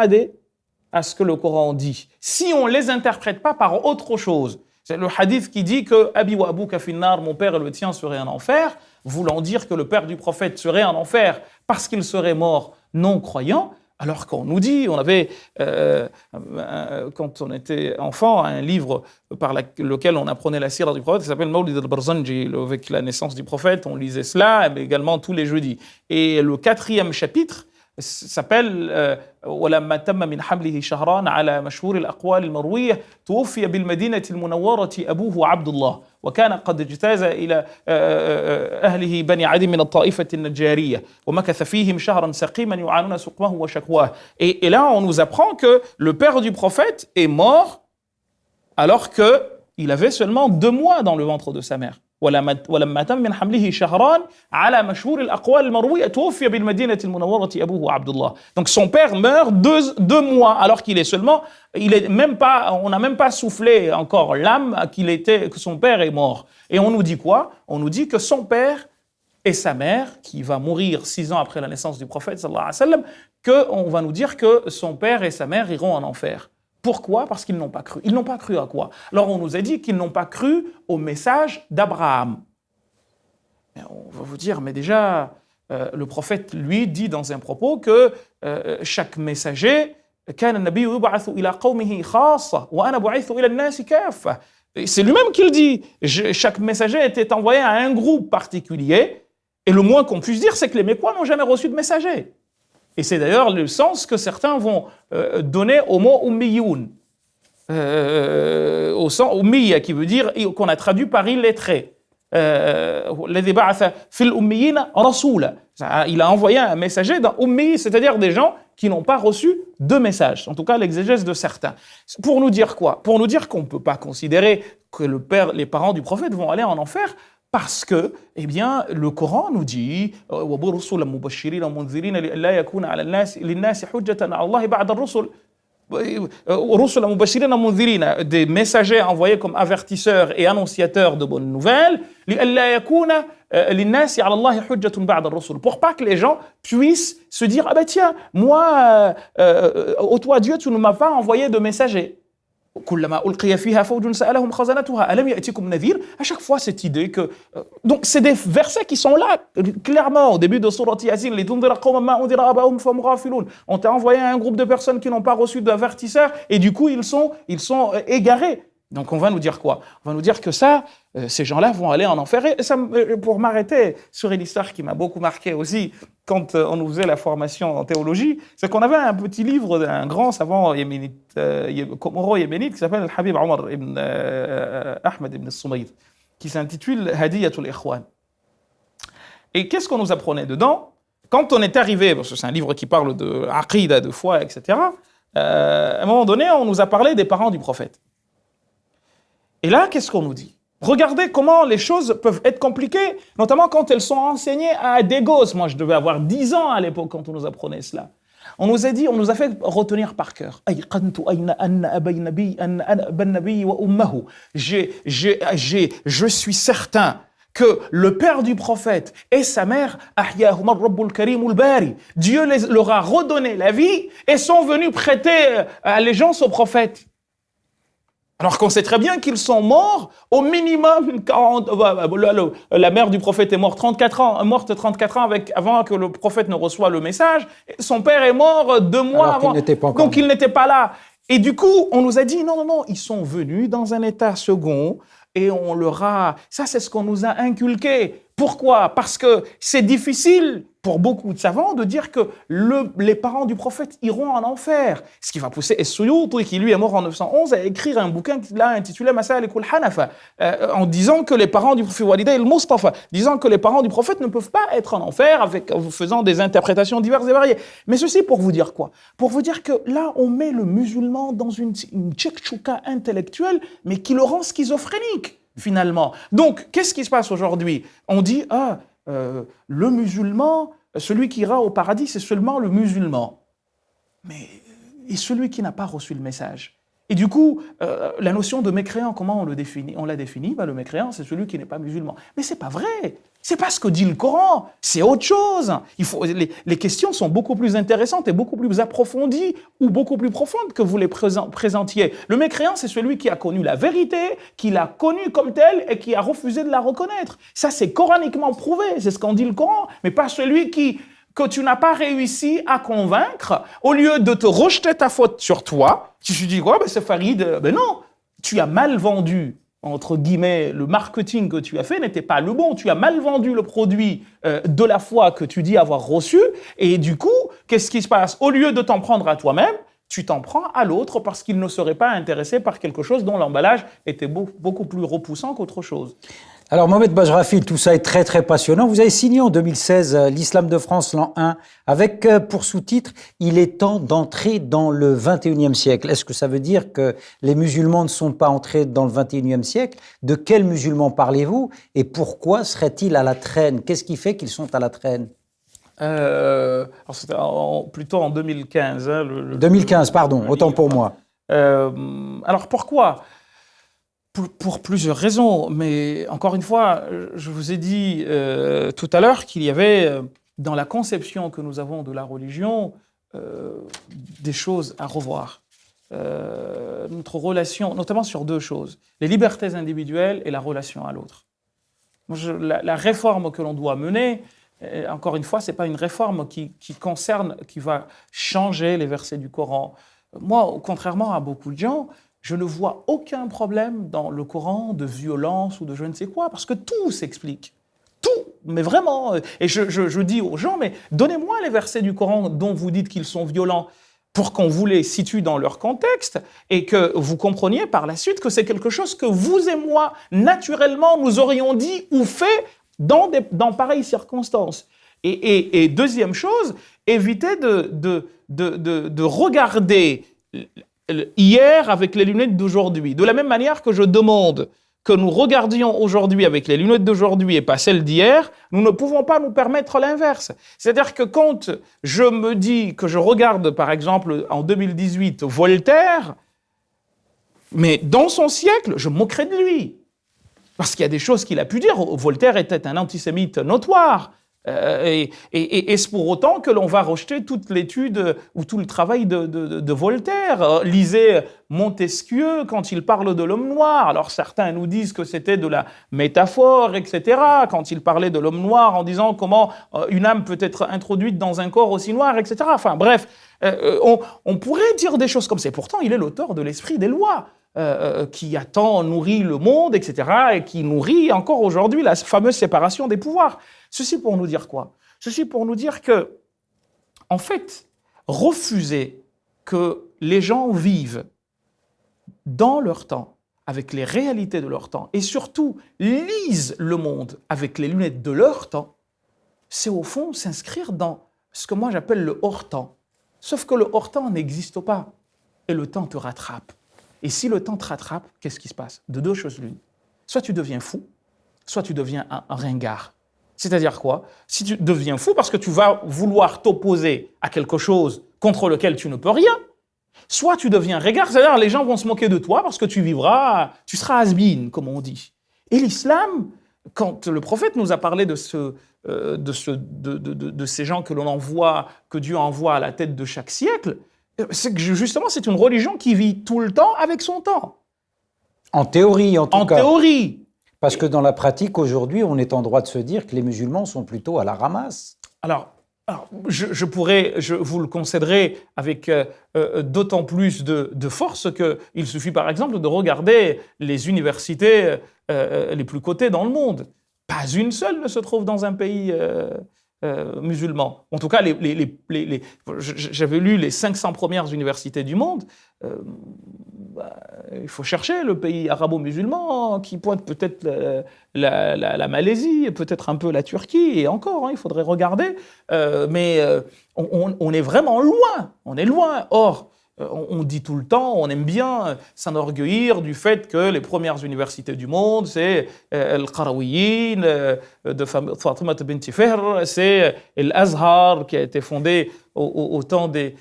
à ce que le Coran dit. Si on ne les interprète pas par autre chose, c'est le hadith qui dit que « Abi wa abouka finnar » mon père et le tien seraient en enfer, voulant dire que le père du prophète serait en enfer parce qu'il serait mort non-croyant, alors qu'on nous dit, on avait, quand on était enfant, un livre par lequel on apprenait la sira du prophète, qui s'appelle Mawlid al-Barzanji, avec la naissance du prophète, on lisait cela, mais également tous les jeudis. Et le 4e chapitre s'appelle ولما تم من حمله شهران على مشهور الأقوال المروية توفي بالمدينة المنورة أبوه عبد الله وكان قد اجتاز إلى أهله بني عدي من الطائفة النجارية ومكث فيهم شهرا سقيما يعانون سقمه وشكواه. Et là, on nous apprend que le père du prophète est mort alors qu'il avait seulement 2 mois dans le ventre de sa mère. ولما تم من حمله شهران على مشهور الأقوال المروية توفي بالمدينة المنورة أبوه عبد الله. Donc son père meurt 2 mois alors qu'il est seulement, on n'a même pas soufflé encore l'âme que son père est mort. Et on nous dit quoi? On nous dit que son père et sa mère, qui va mourir 6 ans après la naissance du prophète sallallahu alayhi wa sallam, qu'on va nous dire que son père et sa mère iront en enfer. Pourquoi? Parce qu'ils n'ont pas cru. Ils n'ont pas cru à quoi? Alors on nous a dit qu'ils n'ont pas cru au message d'Abraham. Mais on va vous dire, mais déjà, le prophète, lui, dit dans un propos que chaque messager, كان النبي يبعث إلى قومه خاصة وأنا بعثت إلى الناس كافة. C'est lui-même qui le dit. Chaque messager était envoyé à un groupe particulier, et le moins qu'on puisse dire, c'est que les Mécois n'ont jamais reçu de messager. Et c'est d'ailleurs le sens que certains vont donner au mot « ummiyoun », au sens « ummiya » qui veut dire, qu'on a traduit par « illettré ». الذي بعث في الأميين رسولا. Il a envoyé un messager dans ummi, c'est-à-dire des gens qui n'ont pas reçu de message, en tout cas l'exégèse de certains. Pour nous dire quoi? Pour nous dire qu'on ne peut pas considérer que les parents du prophète vont aller en enfer, parce que, eh bien, le Coran nous dit وَبُرُسُلًا مُبَشِّرِينَ وَمُنذِرِينَ لِأَلَّا يَكُونَ على للناس حجة على الله بعد الرسل. رُسُلًا مُبَشِّرِينَ وَمُنذِرِينَ, des messagers envoyés comme avertisseurs et annonciateurs de bonnes nouvelles, لِأَلَّا يَكُونَ للناس على الله حجة بعد الرسل, pour pas que les gens puissent se dire ah ben tiens, moi, toi Dieu, tu ne m'as pas envoyé de messager. كلما ألقي فيها فوج سألهم خزنتها ألم يأتكم نذير. À chaque fois cette idée que donc c'est des versets qui sont là clairement au début de sourate Yasin, لتنذر قوما ما أنذر آباؤهم فهم غافلون. On t'a envoyé un groupe de personnes qui n'ont pas reçu d'avertisseurs et du coup ils sont égarés. Donc on va nous dire quoi? On va nous dire que ça, ces gens-là vont aller en enfer. Et ça, pour m'arrêter sur une histoire qui m'a beaucoup marqué aussi quand on nous faisait la formation en théologie, c'est qu'on avait un petit livre d'un grand savant yéménite, comoro-yéménite, qui s'appelle Habib Omar ibn Ahmed ibn Soumaïd, qui s'intitule Hadiyatul Ikhwan. Et qu'est-ce qu'on nous apprenait dedans? Quand on est arrivé, parce que c'est un livre qui parle de aqida, de foi, etc., à un moment donné, on nous a parlé des parents du prophète. Et là, qu'est-ce qu'on nous dit? Regardez comment les choses peuvent être compliquées, notamment quand elles sont enseignées à des gosses. Moi, je devais avoir 10 ans à l'époque quand on nous apprenait cela. On nous a dit, on nous a fait retenir par cœur. Je suis certain que le père du prophète et sa mère, Dieu leur a redonné la vie et sont venus prêter allégeance au prophète. Alors qu'on sait très bien qu'ils sont morts au minimum 40... La mère du prophète est morte 34 ans avant que le prophète ne reçoive le message. Son père est mort 2 mois avant. Donc il n'était pas là. Et du coup, on nous a dit, non, ils sont venus dans un état second et on leur a... Ça, c'est ce qu'on nous a inculqué. Pourquoi ? Parce que c'est difficile pour beaucoup de savants de dire que les parents du prophète iront en enfer. Ce qui va pousser Es-Suyuti, qui lui est mort en 911, à écrire un bouquin qu'il a intitulé Masalik al-Hanafa, en disant que les parents du prophète, Waliday al-Mustafa, disant que les parents du prophète ne peuvent pas être en enfer en faisant des interprétations diverses et variées. Mais ceci pour vous dire quoi ? Pour vous dire que là, on met le musulman dans une tchèque-chouka intellectuelle, mais qui le rend schizophrénique, finalement. Donc, qu'est-ce qui se passe aujourd'hui ? On dit, le musulman, celui qui ira au paradis, c'est seulement le musulman. Mais et celui qui n'a pas reçu le message ? Et du coup, la notion de mécréant, comment on l'a défini ? Le mécréant, c'est celui qui n'est pas musulman. Mais c'est pas vrai. C'est pas ce que dit le Coran. C'est autre chose. Les questions sont beaucoup plus intéressantes et beaucoup plus approfondies ou beaucoup plus profondes que vous les présentiez. Le mécréant, c'est celui qui a connu la vérité, qui l'a connue comme telle et qui a refusé de la reconnaître. Ça, c'est coraniquement prouvé. C'est ce qu'en dit le Coran. Mais pas celui que tu n'as pas réussi à convaincre, au lieu de te rejeter ta faute sur toi, tu te dis quoi ? C'est Farid. Non, tu as mal vendu, entre guillemets, le marketing que tu as fait n'était pas le bon. Tu as mal vendu le produit de la foi que tu dis avoir reçu. Et du coup, qu'est-ce qui se passe ? Au lieu de t'en prendre à toi-même, tu t'en prends à l'autre parce qu'il ne serait pas intéressé par quelque chose dont l'emballage était beaucoup plus repoussant qu'autre chose. Alors, Mohamed Bajrafil, tout ça est très, très passionnant. Vous avez signé en 2016 l'Islam de France, l'an 1, avec pour sous-titre « Il est temps d'entrer dans le 21e siècle ». Est-ce que ça veut dire que les musulmans ne sont pas entrés dans le 21e siècle ? De quels musulmans parlez-vous ? Et pourquoi seraient-ils à la traîne ? Qu'est-ce qui fait qu'ils sont à la traîne ? Alors c'était plutôt en 2015. 2015, pardon, autant pour moi. Alors pourquoi ? Pour plusieurs raisons, mais encore une fois, je vous ai dit tout à l'heure qu'il y avait dans la conception que nous avons de la religion des choses à revoir. Notre relation, notamment sur 2 choses, les libertés individuelles et la relation à l'autre. La réforme que l'on doit mener, encore une fois, ce n'est pas une réforme qui va changer les versets du Coran. Moi, contrairement à beaucoup de gens, je ne vois aucun problème dans le Coran de violence ou de je ne sais quoi, parce que tout s'explique. Tout, mais vraiment. Et je dis aux gens, mais donnez-moi les versets du Coran dont vous dites qu'ils sont violents pour qu'on vous les situe dans leur contexte et que vous compreniez par la suite que c'est quelque chose que vous et moi, naturellement, nous aurions dit ou fait dans pareilles circonstances. Et deuxième chose, évitez de regarder hier avec les lunettes d'aujourd'hui. De la même manière que je demande que nous regardions aujourd'hui avec les lunettes d'aujourd'hui et pas celles d'hier, nous ne pouvons pas nous permettre l'inverse. C'est-à-dire que quand je me dis que je regarde, par exemple, en 2018, Voltaire, mais dans son siècle, je moquerais de lui. Parce qu'il y a des choses qu'il a pu dire. Voltaire était un antisémite notoire. Et est-ce pour autant que l'on va rejeter toute l'étude ou tout le travail de Voltaire ? Lisez Montesquieu quand il parle de l'homme noir. Alors certains nous disent que c'était de la métaphore, etc. Quand il parlait de l'homme noir en disant comment une âme peut être introduite dans un corps aussi noir, etc. Enfin bref, on pourrait dire des choses comme ça. Pourtant, il est l'auteur de l'esprit des lois. Qui a tant nourri le monde, etc., et qui nourrit encore aujourd'hui la fameuse séparation des pouvoirs. Ceci pour nous dire quoi ? Ceci pour nous dire que, en fait, refuser que les gens vivent dans leur temps, avec les réalités de leur temps, et surtout lisent le monde avec les lunettes de leur temps, c'est au fond s'inscrire dans ce que moi j'appelle le hors-temps. Sauf que le hors-temps n'existe pas, et le temps te rattrape. Et si le temps te rattrape, qu'est-ce qui se passe ? De 2 choses l'une. Soit tu deviens fou, soit tu deviens un ringard. C'est-à-dire quoi ? Si tu deviens fou parce que tu vas vouloir t'opposer à quelque chose contre lequel tu ne peux rien, soit tu deviens régard, c'est-à-dire les gens vont se moquer de toi parce que tu seras has-been, comme on dit. Et l'islam, quand le prophète nous a parlé de ces gens que l'on envoie, que Dieu envoie à la tête de chaque siècle, c'est que justement c'est une religion qui vit tout le temps avec son temps. En théorie, en tout cas. En théorie. Parce que dans la pratique, aujourd'hui, on est en droit de se dire que les musulmans sont plutôt à la ramasse. Alors je vous le concéderai avec d'autant plus de force qu'il suffit par exemple de regarder les universités les plus cotées dans le monde. Pas une seule ne se trouve dans un pays musulman. En tout cas, j'avais lu les 500 premières universités du monde. Il faut chercher le pays arabo-musulman qui pointe peut-être la Malaisie, peut-être un peu la Turquie, et encore, il faudrait regarder. Mais on est vraiment loin, on est loin. Or, on dit tout le temps, on aime bien s'enorgueillir du fait que les premières universités du monde, c'est Al-Qarawiyyin, de Fatima bint Fihr, c'est l'Azhar qui a été fondé au temps des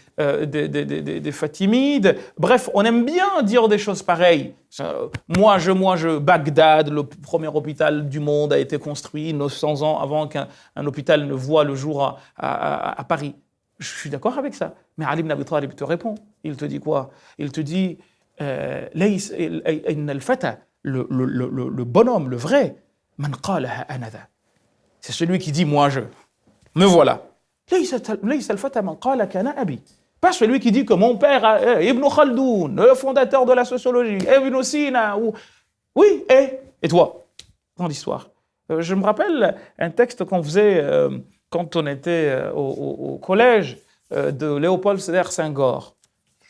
Fatimides. Bref, on aime bien dire des choses pareilles. Bagdad, le premier hôpital du monde, a été construit 900 ans avant qu'un hôpital ne voie le jour à Paris. Je suis d'accord avec ça. Mais Ali ibn Abi Talib te répond. Il te dit quoi? Il te dit le bonhomme, le vrai, man qalaha anadha. C'est celui qui dit moi je. Me voilà. Laysa al-fata man qala kana abi. Pas celui qui dit que mon père, Ibn Khaldoun, le fondateur de la sociologie, Ibn Sina, ou... Oui, et toi? Grande histoire. Je me rappelle un texte qu'on faisait quand on était au collège de Léopold Sédar Senghor.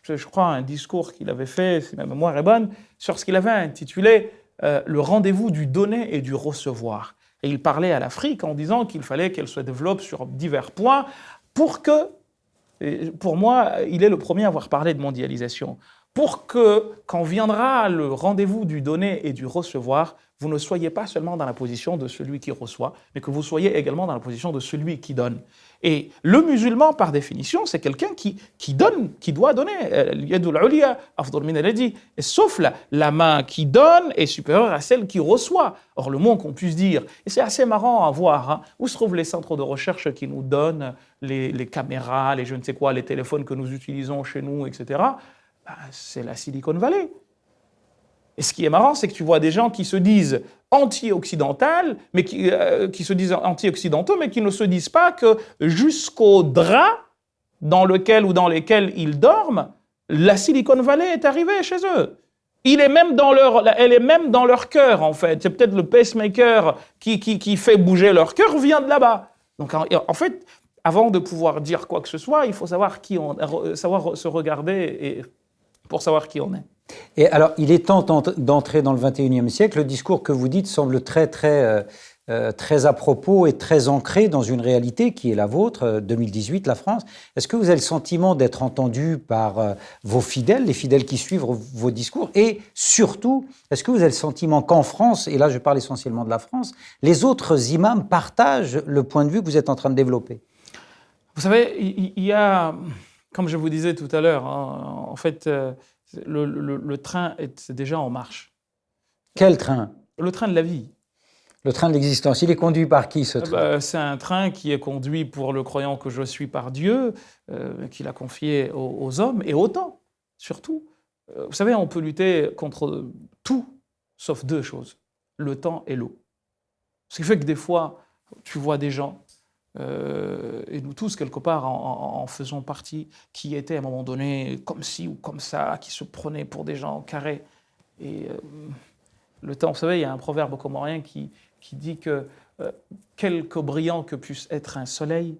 Je crois un discours qu'il avait fait, si ma mémoire est bonne, sur ce qu'il avait intitulé le rendez-vous du donner et du recevoir. Et il parlait à l'Afrique en disant qu'il fallait qu'elle se développe sur divers points pour que, pour moi, il est le premier à avoir parlé de mondialisation, pour que, quand viendra le rendez-vous du donner et du recevoir, vous ne soyez pas seulement dans la position de celui qui reçoit, mais que vous soyez également dans la position de celui qui donne. Et le musulman, par définition, c'est quelqu'un qui donne, qui doit donner. Et sauf la main qui donne est supérieure à celle qui reçoit. Or, le moins qu'on puisse dire, et c'est assez marrant à voir, hein, où se trouvent les centres de recherche qui nous donnent les caméras, les je ne sais quoi, les téléphones que nous utilisons chez nous, etc. C'est la Silicon Valley. Et ce qui est marrant, c'est que tu vois des gens qui se disent anti-occidentaux, mais qui se disent anti-occidentaux, mais qui ne se disent pas que jusqu'au drap dans lequel ou dans lesquels ils dorment, la Silicon Valley est arrivée chez eux. Elle est même dans leur cœur, en fait. C'est peut-être le pacemaker qui fait bouger leur cœur vient de là-bas. Donc, en fait, avant de pouvoir dire quoi que ce soit, il faut savoir savoir se regarder et pour savoir qui on est. Et alors, il est temps d'entrer dans le XXIe siècle. Le discours que vous dites semble très à propos et très ancré dans une réalité qui est la vôtre, 2018, la France. Est-ce que vous avez le sentiment d'être entendu par vos fidèles, les fidèles qui suivent vos discours? Et surtout, est-ce que vous avez le sentiment qu'en France, et là je parle essentiellement de la France, les autres imams partagent le point de vue que vous êtes en train de développer? Vous savez, il y a, comme je vous disais tout à l'heure, hein, en fait, le train est déjà en marche. Quel train? Le train de la vie. Le train de l'existence. Il est conduit par qui, ce train? C'est un train qui est conduit pour le croyant que je suis par Dieu, qu'il a confié aux hommes et au temps, surtout. Vous savez, on peut lutter contre tout, sauf deux choses, le temps et l'eau. Ce qui fait que des fois, tu vois des gens, et nous tous, quelque part, en faisons partie, qui étaient à un moment donné comme ci ou comme ça, qui se prenaient pour des gens carrés. Et le temps, vous savez, il y a un proverbe comorien qui dit que quelque brillant que puisse être un soleil,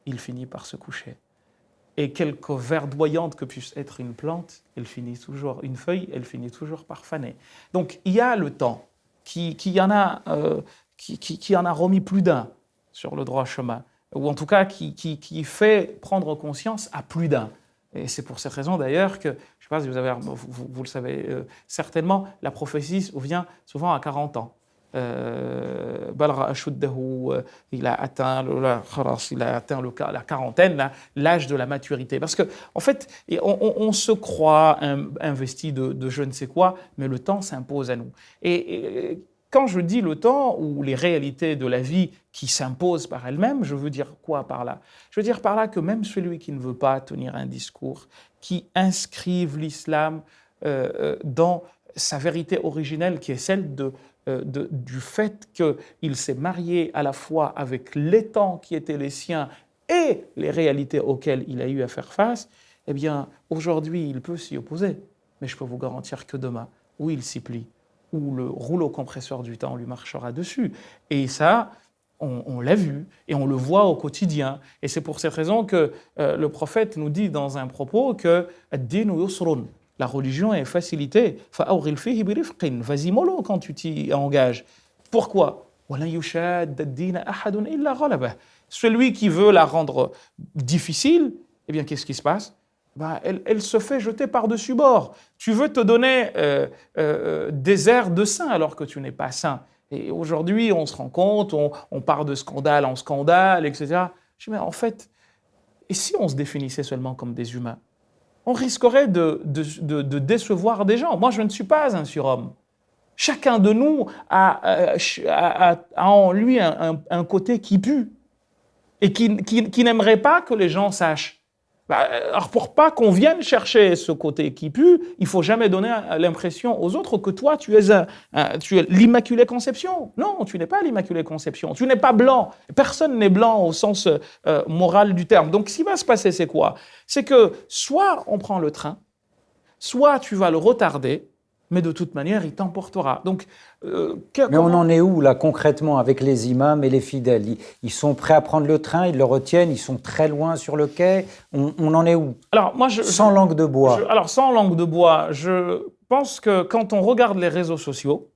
il finit par se coucher. Et quelque verdoyante que puisse être une plante, une feuille, elle finit toujours par faner. Donc il y a le temps qui en a remis plus d'un sur le droit chemin, ou en tout cas qui fait prendre conscience à plus d'un. Et c'est pour cette raison d'ailleurs que, je ne sais pas si vous le savez certainement, la prophétie vient souvent à 40 ans. Balgha ashuddahu, il a atteint la quarantaine, l'âge de la maturité. Parce que, en fait, on se croit investi de je ne sais quoi, mais le temps s'impose à nous. Et quand je dis le temps ou les réalités de la vie qui s'imposent par elles-mêmes, je veux dire quoi par là? Je veux dire par là que même celui qui ne veut pas tenir un discours, qui inscrive l'islam dans sa vérité originelle, qui est celle du fait qu'il s'est marié à la fois avec les temps qui étaient les siens et les réalités auxquelles il a eu à faire face, eh bien, aujourd'hui, il peut s'y opposer. Mais je peux vous garantir que demain, où il s'y plie, où le rouleau compresseur du temps lui marchera dessus. Et ça, on l'a vu et on le voit au quotidien. Et c'est pour cette raison que le prophète nous dit dans un propos que « ad-dinu yusrun » la religion est facilitée. Fa'awghil fihi birifqin, vas-y mollo quand tu t'y engages. Pourquoi? Walan yushadda ad-din ahadun illa ghalabah. Celui qui veut la rendre difficile, eh bien, qu'est-ce qui se passe? Elle se fait jeter par-dessus bord. Tu veux te donner des airs de saint alors que tu n'es pas saint. Et aujourd'hui, on se rend compte, on part de scandale en scandale, etc. Je dis, mais en fait, et si on se définissait seulement comme des humains? On risquerait de décevoir des gens. Moi, je ne suis pas un surhomme. Chacun de nous a en lui un côté qui pue et qui n'aimerait pas que les gens sachent. Alors, pour pas qu'on vienne chercher ce côté qui pue, il faut jamais donner l'impression aux autres que toi, tu es l'Immaculée Conception. Non, tu n'es pas l'Immaculée Conception. Tu n'es pas blanc. Personne n'est blanc au sens moral du terme. Donc, ce qui va se passer, c'est quoi? C'est que soit on prend le train, soit tu vas le retarder, mais de toute manière, il t'emportera. Donc, mais on en est où, là, concrètement, avec les imams et les fidèles? Ils sont prêts à prendre le train, ils le retiennent, ils sont très loin sur le quai. On en est où? Alors, moi, sans langue de bois. Alors, sans langue de bois, je pense que quand on regarde les réseaux sociaux,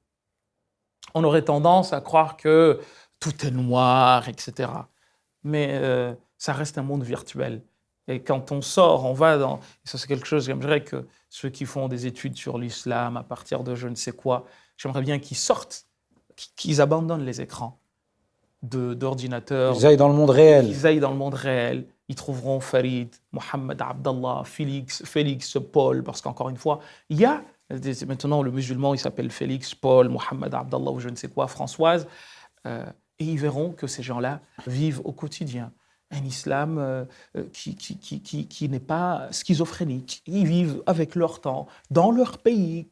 on aurait tendance à croire que tout est noir, etc. Mais ça reste un monde virtuel. Et quand on sort, on va dans... Et ça, c'est quelque chose, j'aimerais que ceux qui font des études sur l'islam à partir de je ne sais quoi, j'aimerais bien qu'ils sortent, qu'ils abandonnent les écrans d'ordinateurs. Ils aillent dans le monde réel. Ils aillent dans le monde réel. Ils trouveront Farid, Mohamed Abdallah, Félix, Paul, parce qu'encore une fois, il y a... Maintenant, le musulman, il s'appelle Félix, Paul, Mohamed Abdallah ou je ne sais quoi, Françoise. Et ils verront que ces gens-là vivent au quotidien un islam qui n'est pas schizophrénique. Ils vivent avec leur temps, dans leur pays,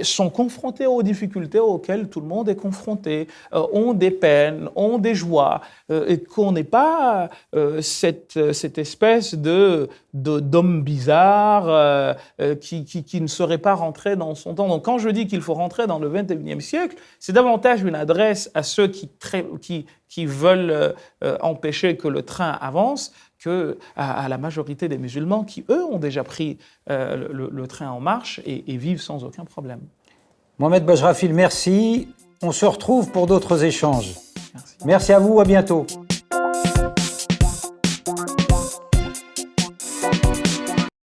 sont confrontés aux difficultés auxquelles tout le monde est confronté, ont des peines, ont des joies, et qu'on n'est pas cette espèce d'homme bizarre qui ne serait pas rentré dans son temps. Donc quand je dis qu'il faut rentrer dans le XXIe siècle, c'est davantage une adresse à ceux qui veulent empêcher que le train avance que à la majorité des musulmans qui, eux, ont déjà pris le train en marche et vivent sans aucun problème. Mohamed Bajrafil, merci. On se retrouve pour d'autres échanges. Merci. Merci à vous, à bientôt.